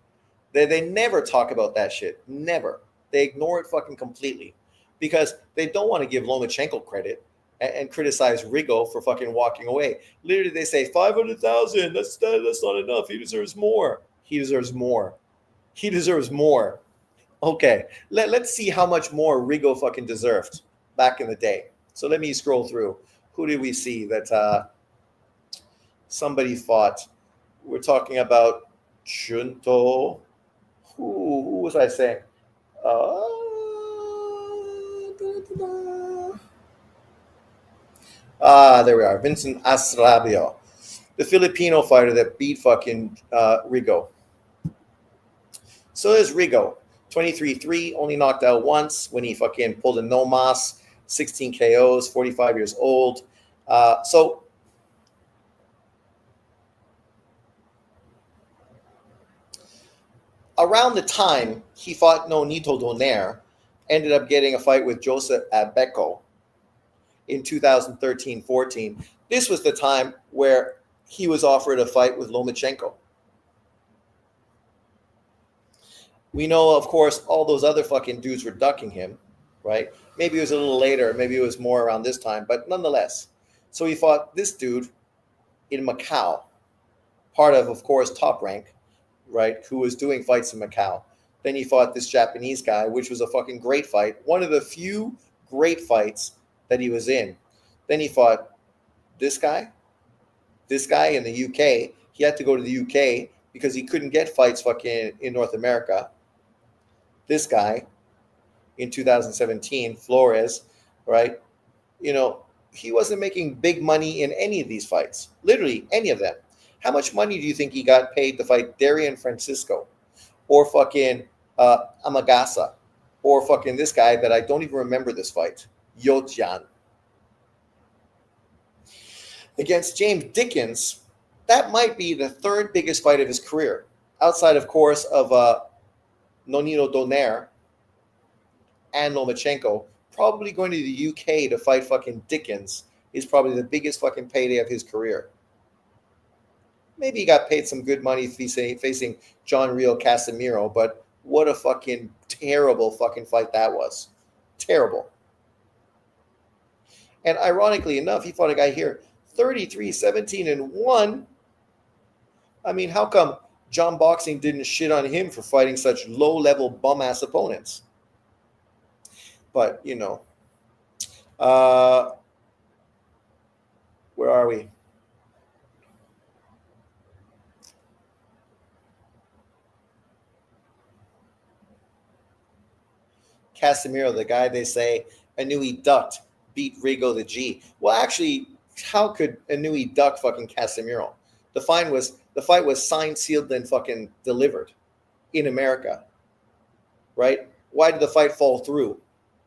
They never talk about that shit. Never. They ignore it fucking completely because they don't want to give Lomachenko credit and criticize Rigo for fucking walking away. Literally, they say 500,000. That's not enough. He deserves more. He deserves more. He deserves more. Okay, let's see how much more Rigo fucking deserved back in the day. So let me scroll through. Who did we see that somebody fought? We're talking about Chunto. Who was I saying? There we are. Vincent Astrabio, the Filipino fighter that beat fucking Rigo. So there's Rigo. 23-3, only knocked out once when he fucking pulled a no mas, 16 KOs, 45 years old. So around the time he fought Nonito Donaire, ended up getting a fight with Joseph Abeco in 2013-14. This was the time where he was offered a fight with Lomachenko. We know, of course, all those other fucking dudes were ducking him, right? Maybe it was a little later. Maybe it was more around this time. But nonetheless, so he fought this dude in Macau, part of course, Top Rank, right, who was doing fights in Macau. Then he fought this Japanese guy, which was a fucking great fight. One of the few great fights that he was in. Then he fought this guy in the UK. He had to go to the UK because he couldn't get fights fucking in North America. This guy in 2017, Flores, right? He wasn't making big money in any of these fights, literally any of them. How much money do you think he got paid to fight Darian Francisco or fucking Amagasa or fucking this guy that I don't even remember this fight, Yotian? Against James Dickens, that might be the third biggest fight of his career, outside, of course, of Nonito Donaire and Lomachenko. Probably going to the UK to fight fucking Dickens is probably the biggest fucking payday of his career. Maybe he got paid some good money facing John Rio Casimiro, but what a fucking terrible fucking fight that was. Terrible. And ironically enough, he fought a guy here, 33-17-1. I mean, how come John Boxing didn't shit on him for fighting such low-level bum-ass opponents? But, where are we? Casimiro, the guy they say, I knew he ducked, beat Rigo the G. Well, actually, How could Inui duck fucking Casemiro? The fight was signed, sealed, then fucking delivered in America, right? Why did the fight fall through?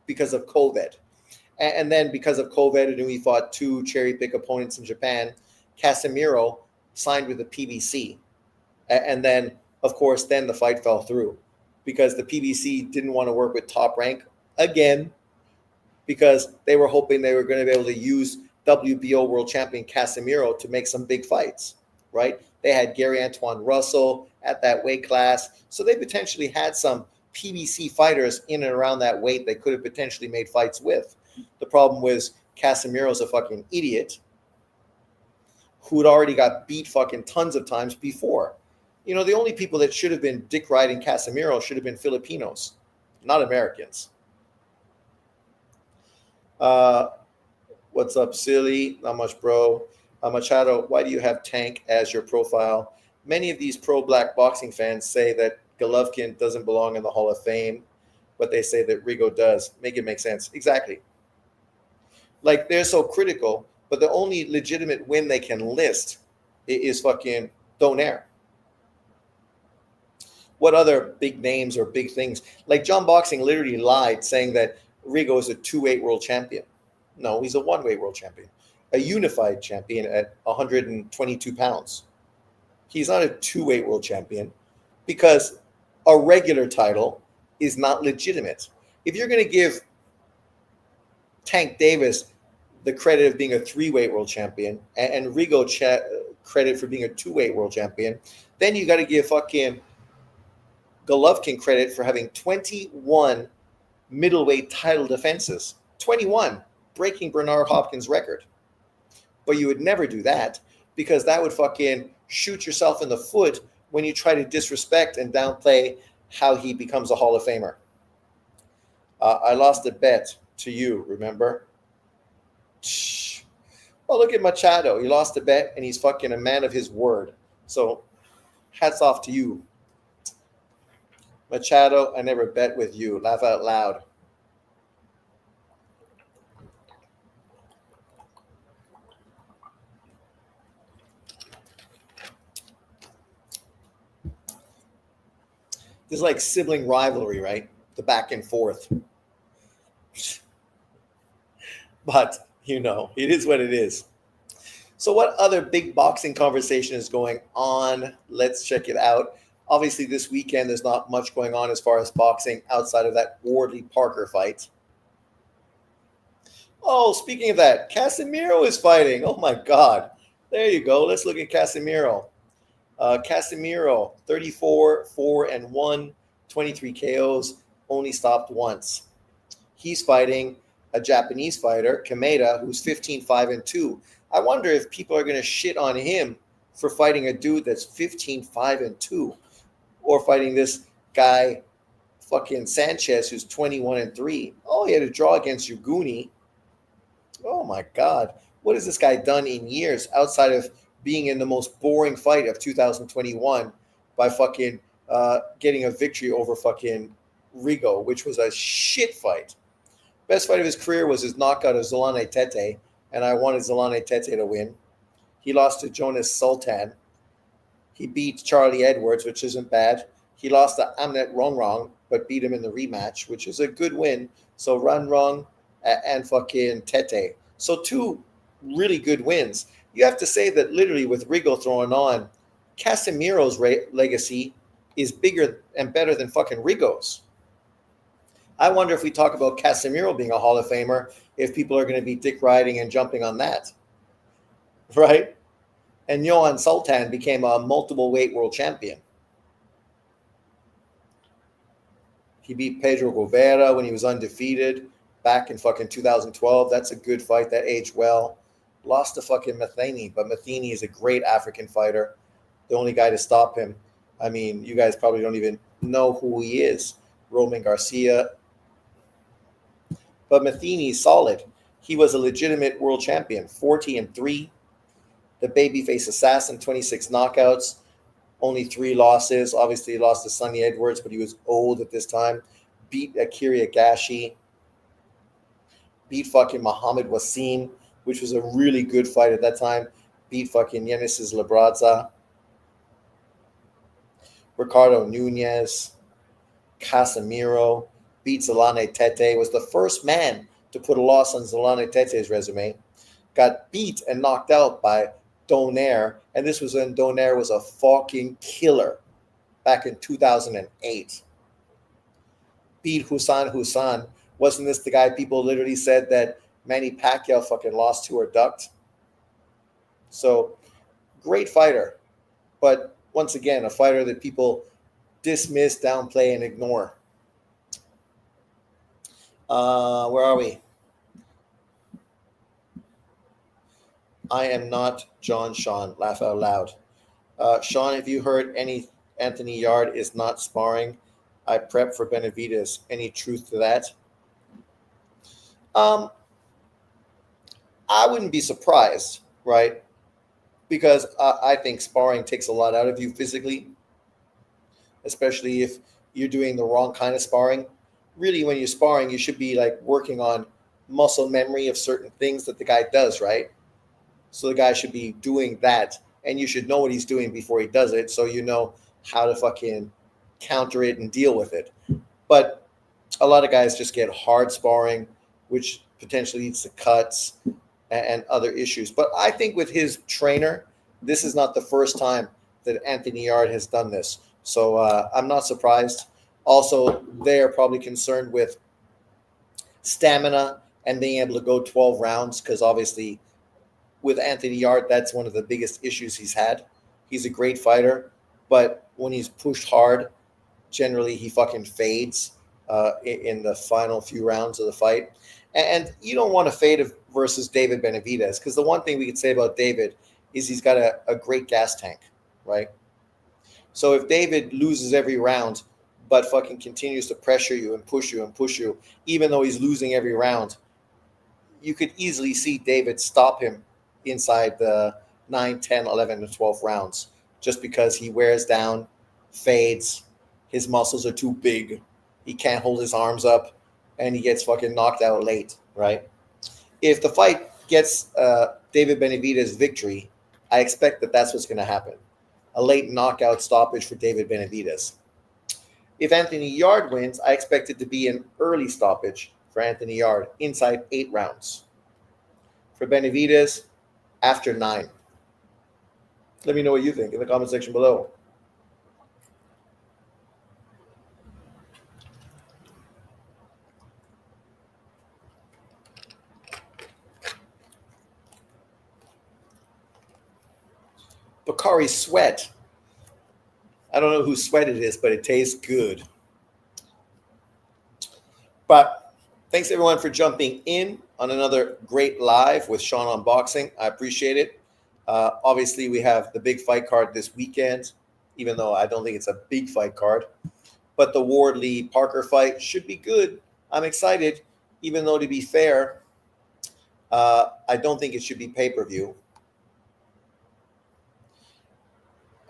Because of COVID. And then because of COVID, Inui fought two cherry pick opponents in Japan. Casemiro signed with the PBC. And then, of course, then the fight fell through because the PBC didn't want to work with Top Rank again because they were hoping they were going to be able to use WBO world champion Casemiro to make some big fights, right? They had Gary Antoine Russell at that weight class. So they potentially had some PBC fighters in and around that weight they could have potentially made fights with. The problem was Casemiro's a fucking idiot who had already got beat fucking tons of times before. You know, the only people that should have been dick riding Casemiro should have been Filipinos, not Americans. What's up, silly? Not much, bro. Machado, why do you have Tank as your profile? Many of these pro-black boxing fans say that Golovkin doesn't belong in the Hall of Fame, but they say that Rigo does. Make it make sense. Exactly. Like, they're so critical, but the only legitimate win they can list is fucking Donaire. What other big names or big things? Like, John Boxing literally lied saying that Rigo is a 2-weight world champion. No, he's a 1-weight world champion, a unified champion at 122 pounds. He's not a 2-weight world champion because a regular title is not legitimate. If you're going to give Tank Davis the credit of being a 3-weight world champion and Rigo credit for being a 2-weight world champion, then you got to give fucking Golovkin credit for having 21 middleweight title defenses. 21, breaking Bernard Hopkins' record. But you would never do that because that would fucking shoot yourself in the foot when you try to disrespect and downplay how he becomes a Hall of Famer. I lost a bet to you, remember? Well, look at Machado. He lost a bet and he's fucking a man of his word. So hats off to you. Machado, I never bet with you. Laugh out loud. There's like sibling rivalry, right? The back and forth. But, you know, it is what it is. So what other big boxing conversation is going on? Let's check it out. Obviously, this weekend, there's not much going on as far as boxing outside of that Wardley Parker fight. Oh, speaking of that, Casemiro is fighting. Oh, my God. There you go. Let's look at Casemiro. Casemiro, 34, 4-1, 23 KOs, only stopped once. He's fighting a Japanese fighter, Kameda, who's 15, 5-2. I wonder if people are going to shit on him for fighting a dude that's 15, 5-2, or fighting this guy, fucking Sanchez, who's 21-3. Oh, he had a draw against Uguni. Oh my God. What has this guy done in years outside of being in the most boring fight of 2021 by fucking getting a victory over fucking Rigo, which was a shit fight. Best fight of his career was his knockout of Zolane Tete, and I wanted Zolane Tete to win. He lost to Jonas Sultan. He beat Charlie Edwards, which isn't bad. He lost to Amnet Rongrong, but beat him in the rematch, which is a good win. So Rongrong and fucking Tete. So two really good wins. You have to say that literally with Rigo throwing on, Casemiro's legacy is bigger and better than fucking Rigo's. I wonder if we talk about Casemiro being a Hall of Famer, if people are going to be dick riding and jumping on that. Right? And Johan Sultan became a multiple weight world champion. He beat Pedro Govera when he was undefeated back in fucking 2012. That's a good fight. That aged well. Lost to fucking Matheny, but Matheny is a great African fighter. The only guy to stop him. I mean, you guys probably don't even know who he is. Roman Garcia. But Matheny's solid. He was a legitimate world champion, 40-3. The babyface assassin, 26 knockouts, only 3 losses. Obviously, he lost to Sonny Edwards, but he was old at this time. Beat Akira Agashi. Beat fucking Muhammad Wasim, which was a really good fight at that time. Beat fucking Yenis Labraza, Ricardo Nunez, Casemiro, beat Zolane Tete, was the first man to put a loss on Zolane Tete's resume. Got beat and knocked out by Donaire, and this was when Donaire was a fucking killer back in 2008. Beat Hussein. Wasn't this the guy people literally said that Manny Pacquiao fucking lost to or ducked? So, great fighter. But once again, a fighter that people dismiss, downplay, and ignore. Where are we? I am not John Sean. Laugh out loud. Sean, have you heard any Anthony Yard is not sparring? I prep for Benavidez. Any truth to that? I wouldn't be surprised, right? Because I think sparring takes a lot out of you physically, especially if you're doing the wrong kind of sparring. Really, when you're sparring, you should be like working on muscle memory of certain things that the guy does, right? So the guy should be doing that, and you should know what he's doing before he does it, so you know how to fucking counter it and deal with it. But a lot of guys just get hard sparring, which potentially leads to cuts and other issues. But I think with his trainer, this is not the first time that Anthony Yard has done this. So I'm not surprised. Also, they're probably concerned with stamina and being able to go 12 rounds because obviously with Anthony Yard, that's one of the biggest issues he's had. He's a great fighter, but when he's pushed hard, generally he fucking fades in the final few rounds of the fight. And you don't want to fade versus David Benavidez because the one thing we could say about David is he's got a great gas tank, right? So if David loses every round but fucking continues to pressure you and push you, even though he's losing every round, you could easily see David stop him inside the 9, 10, 11, and 12 rounds just because he wears down, fades, his muscles are too big, he can't hold his arms up, and he gets fucking knocked out late, right? If the fight gets David Benavidez' victory, I expect that that's what's going to happen. A late knockout stoppage for David Benavidez. If Anthony Yard wins, I expect it to be an early stoppage for Anthony Yard inside 8 rounds. For Benavidez, after 9. Let me know what you think in the comment section below. Bakari Sweat. I don't know whose sweat it is, but it tastes good. But thanks everyone for jumping in on another great live with Sean Unboxing. I appreciate it. Obviously, we have the big fight card this weekend, even though I don't think it's a big fight card. But the Wardley Parker fight should be good. I'm excited, even though to be fair, I don't think it should be pay-per-view.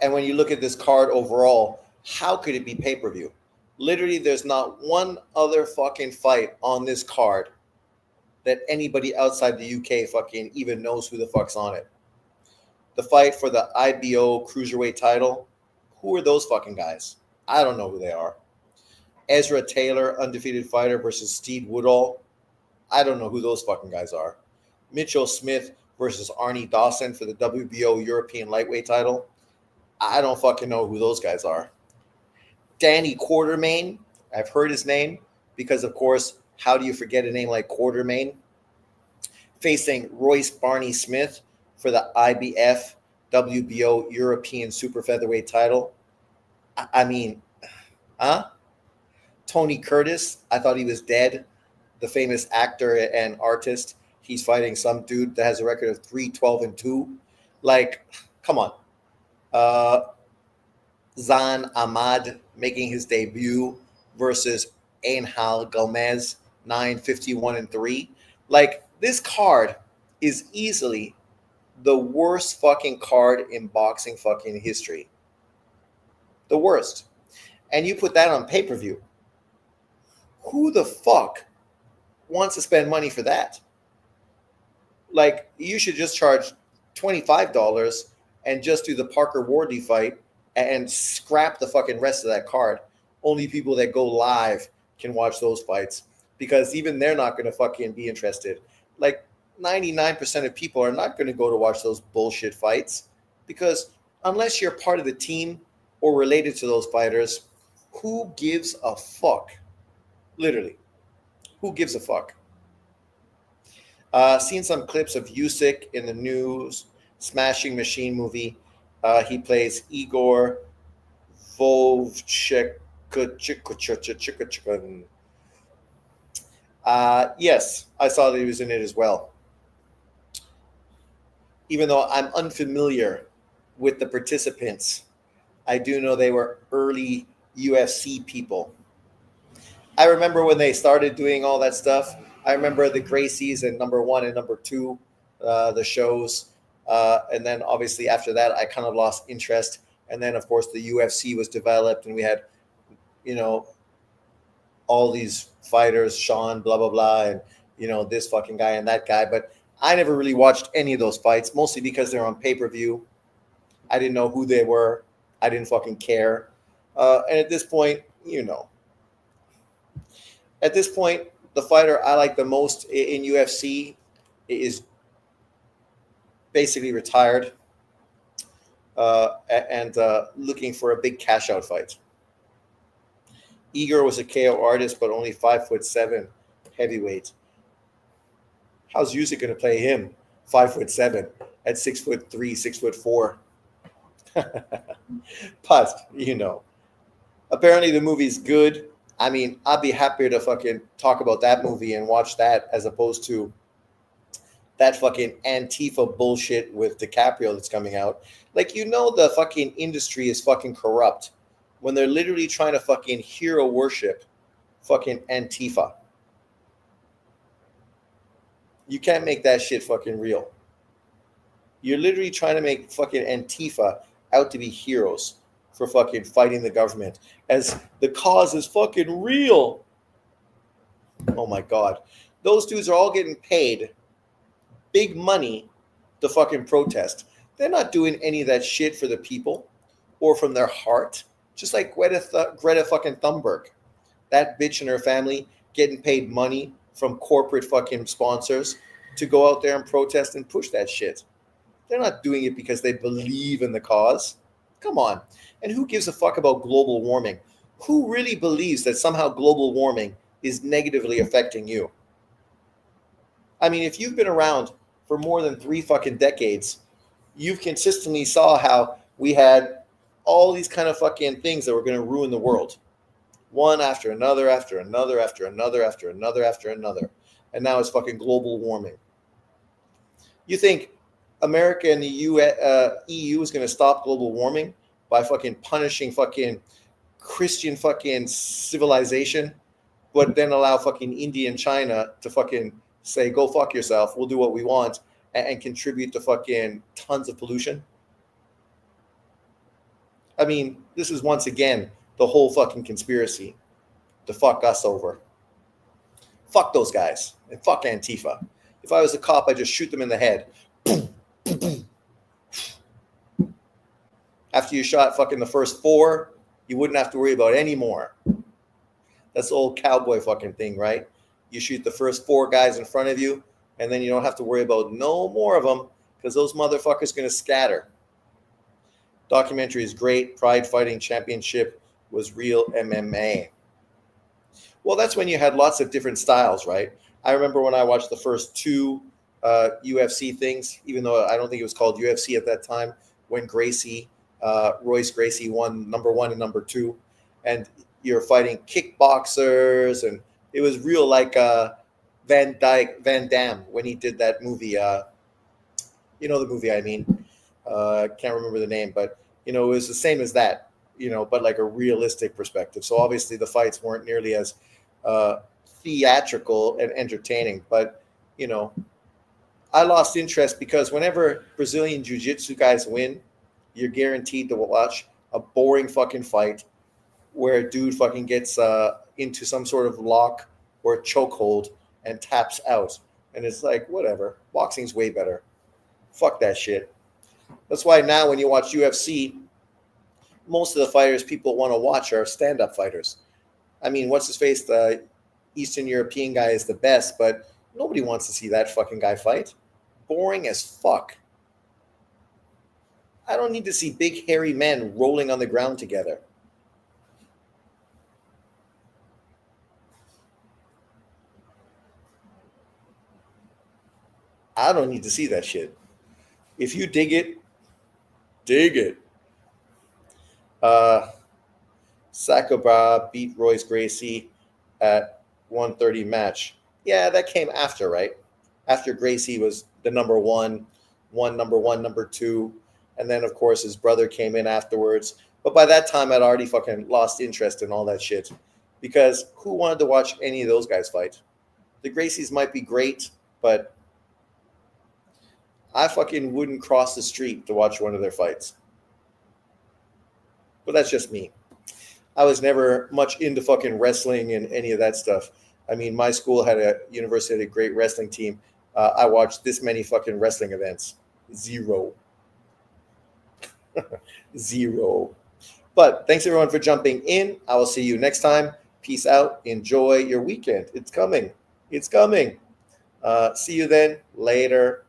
And when you look at this card overall, how could it be pay-per-view? Literally, there's not one other fucking fight on this card that anybody outside the UK fucking even knows who the fuck's on it. The fight for the IBO Cruiserweight title, who are those fucking guys? I don't know who they are. Ezra Taylor, undefeated fighter, versus Steve Woodall. I don't know who those fucking guys are. Mitchell Smith versus Arnie Dawson for the WBO European lightweight title. I don't fucking know who those guys are. Danny Quartermain, I've heard his name because, of course, how do you forget a name like Quartermain? Facing Royce Barney Smith for the IBF WBO European Super Featherweight title. I mean, Tony Curtis, I thought he was dead. The famous actor and artist. He's fighting some dude that has a record of 3-12-2. Like, come on. Zan Ahmad making his debut versus Angel Gomez, 9-51-3. Like, this card is easily the worst fucking card in boxing fucking history. The worst. And you put that on pay-per-view. Who the fuck wants to spend money for that? Like you should just charge $25 and just do the Parker Wardley fight and scrap the fucking rest of that card. Only people that go live can watch those fights because even they're not going to fucking be interested. Like 99% of people are not going to go to watch those bullshit fights because unless you're part of the team or related to those fighters, who gives a fuck? Literally, who gives a fuck? Seen some clips of Usyk in the new Smashing Machine movie. He plays Igor Vovchik. Yes, I saw that he was in it as well. Even though I'm unfamiliar with the participants, I do know they were early UFC people. I remember when they started doing all that stuff. I remember the Gracies and number one and number two, the shows. And then obviously after that, I kind of lost interest. And then, of course, the UFC was developed and we had, you know, all these fighters, Sean, blah, blah, blah, and, you know, this fucking guy and that guy. But I never really watched any of those fights, mostly because they're on pay-per-view. I didn't know who they were. I didn't fucking care. And at this point, you know, at this point, the fighter I like the most in UFC is basically retired and looking for a big cash out fight. Igor was a KO artist, but only 5'7" heavyweight. How's Usyk going to play him? 5'7" at 6'3", 6'4". But you know, apparently the movie's good. I mean, I'd be happier to fucking talk about that movie and watch that as opposed to that fucking Antifa bullshit with DiCaprio that's coming out. Like, you know, the fucking industry is fucking corrupt when they're literally trying to fucking hero worship fucking Antifa. You can't make that shit fucking real. You're literally trying to make fucking Antifa out to be heroes for fucking fighting the government as the cause is fucking real. Oh my God. Those dudes are all getting paid big money to fucking protest. They're not doing any of that shit for the people or from their heart. Just like Greta fucking Thunberg. That bitch and her family getting paid money from corporate fucking sponsors to go out there and protest and push that shit. They're not doing it because they believe in the cause. Come on. And who gives a fuck about global warming? Who really believes that somehow global warming is negatively affecting you? I mean, if you've been around for more than 3 fucking decades, you've consistently saw how we had all these kind of fucking things that were going to ruin the world. One after another, after another, after another, after another, after another. And now it's fucking global warming. You think America and the EU is going to stop global warming by fucking punishing fucking Christian fucking civilization, but then allow fucking India and China to fucking say, go fuck yourself, we'll do what we want, and contribute to fucking tons of pollution? I mean, this is once again the whole fucking conspiracy to fuck us over. Fuck those guys and fuck Antifa. If I was a cop, I'd just shoot them in the head. After you shot fucking the first 4, you wouldn't have to worry about any more. That's the old cowboy fucking thing, right? You shoot the first 4 guys in front of you, and then you don't have to worry about no more of them because those motherfuckers going to scatter. Documentary is great. Pride Fighting Championship was real MMA. Well, that's when you had lots of different styles, right? I remember when I watched the first 2 UFC things, even though I don't think it was called UFC at that time, when Royce Gracie won number 1 and number 2, and you're fighting kickboxers, and it was real like Van Damme when he did that movie. You know the movie I mean. I can't remember the name, but you know, it was the same as that, you know, but like a realistic perspective. So obviously the fights weren't nearly as theatrical and entertaining, but you know, I lost interest because whenever Brazilian jiu-jitsu guys win, you're guaranteed to watch a boring fucking fight where a dude fucking gets into some sort of lock or chokehold and taps out. And it's like, whatever. Boxing's way better. Fuck that shit. That's why now when you watch UFC, most of the fighters people want to watch are stand-up fighters. I mean, what's his face? The Eastern European guy is the best, but nobody wants to see that fucking guy fight. Boring as fuck. I don't need to see big hairy men rolling on the ground together. I don't need to see that shit. If you dig it, dig it. Uh, Sakura beat Royce Gracie at 130 match. Yeah, that came after, right? After Gracie was the number one, number two, and then of course his brother came in afterwards. But by that time, I'd already fucking lost interest in all that shit, because who wanted to watch any of those guys fight? The Gracies might be great, but I fucking wouldn't cross the street to watch one of their fights. But that's just me. I was never much into fucking wrestling and any of that stuff. I mean, my school had a university, had a great wrestling team. I watched this many fucking wrestling events. Zero. Zero. But thanks everyone for jumping in. I will see you next time. Peace out. Enjoy your weekend. It's coming. It's coming. See you then. Later.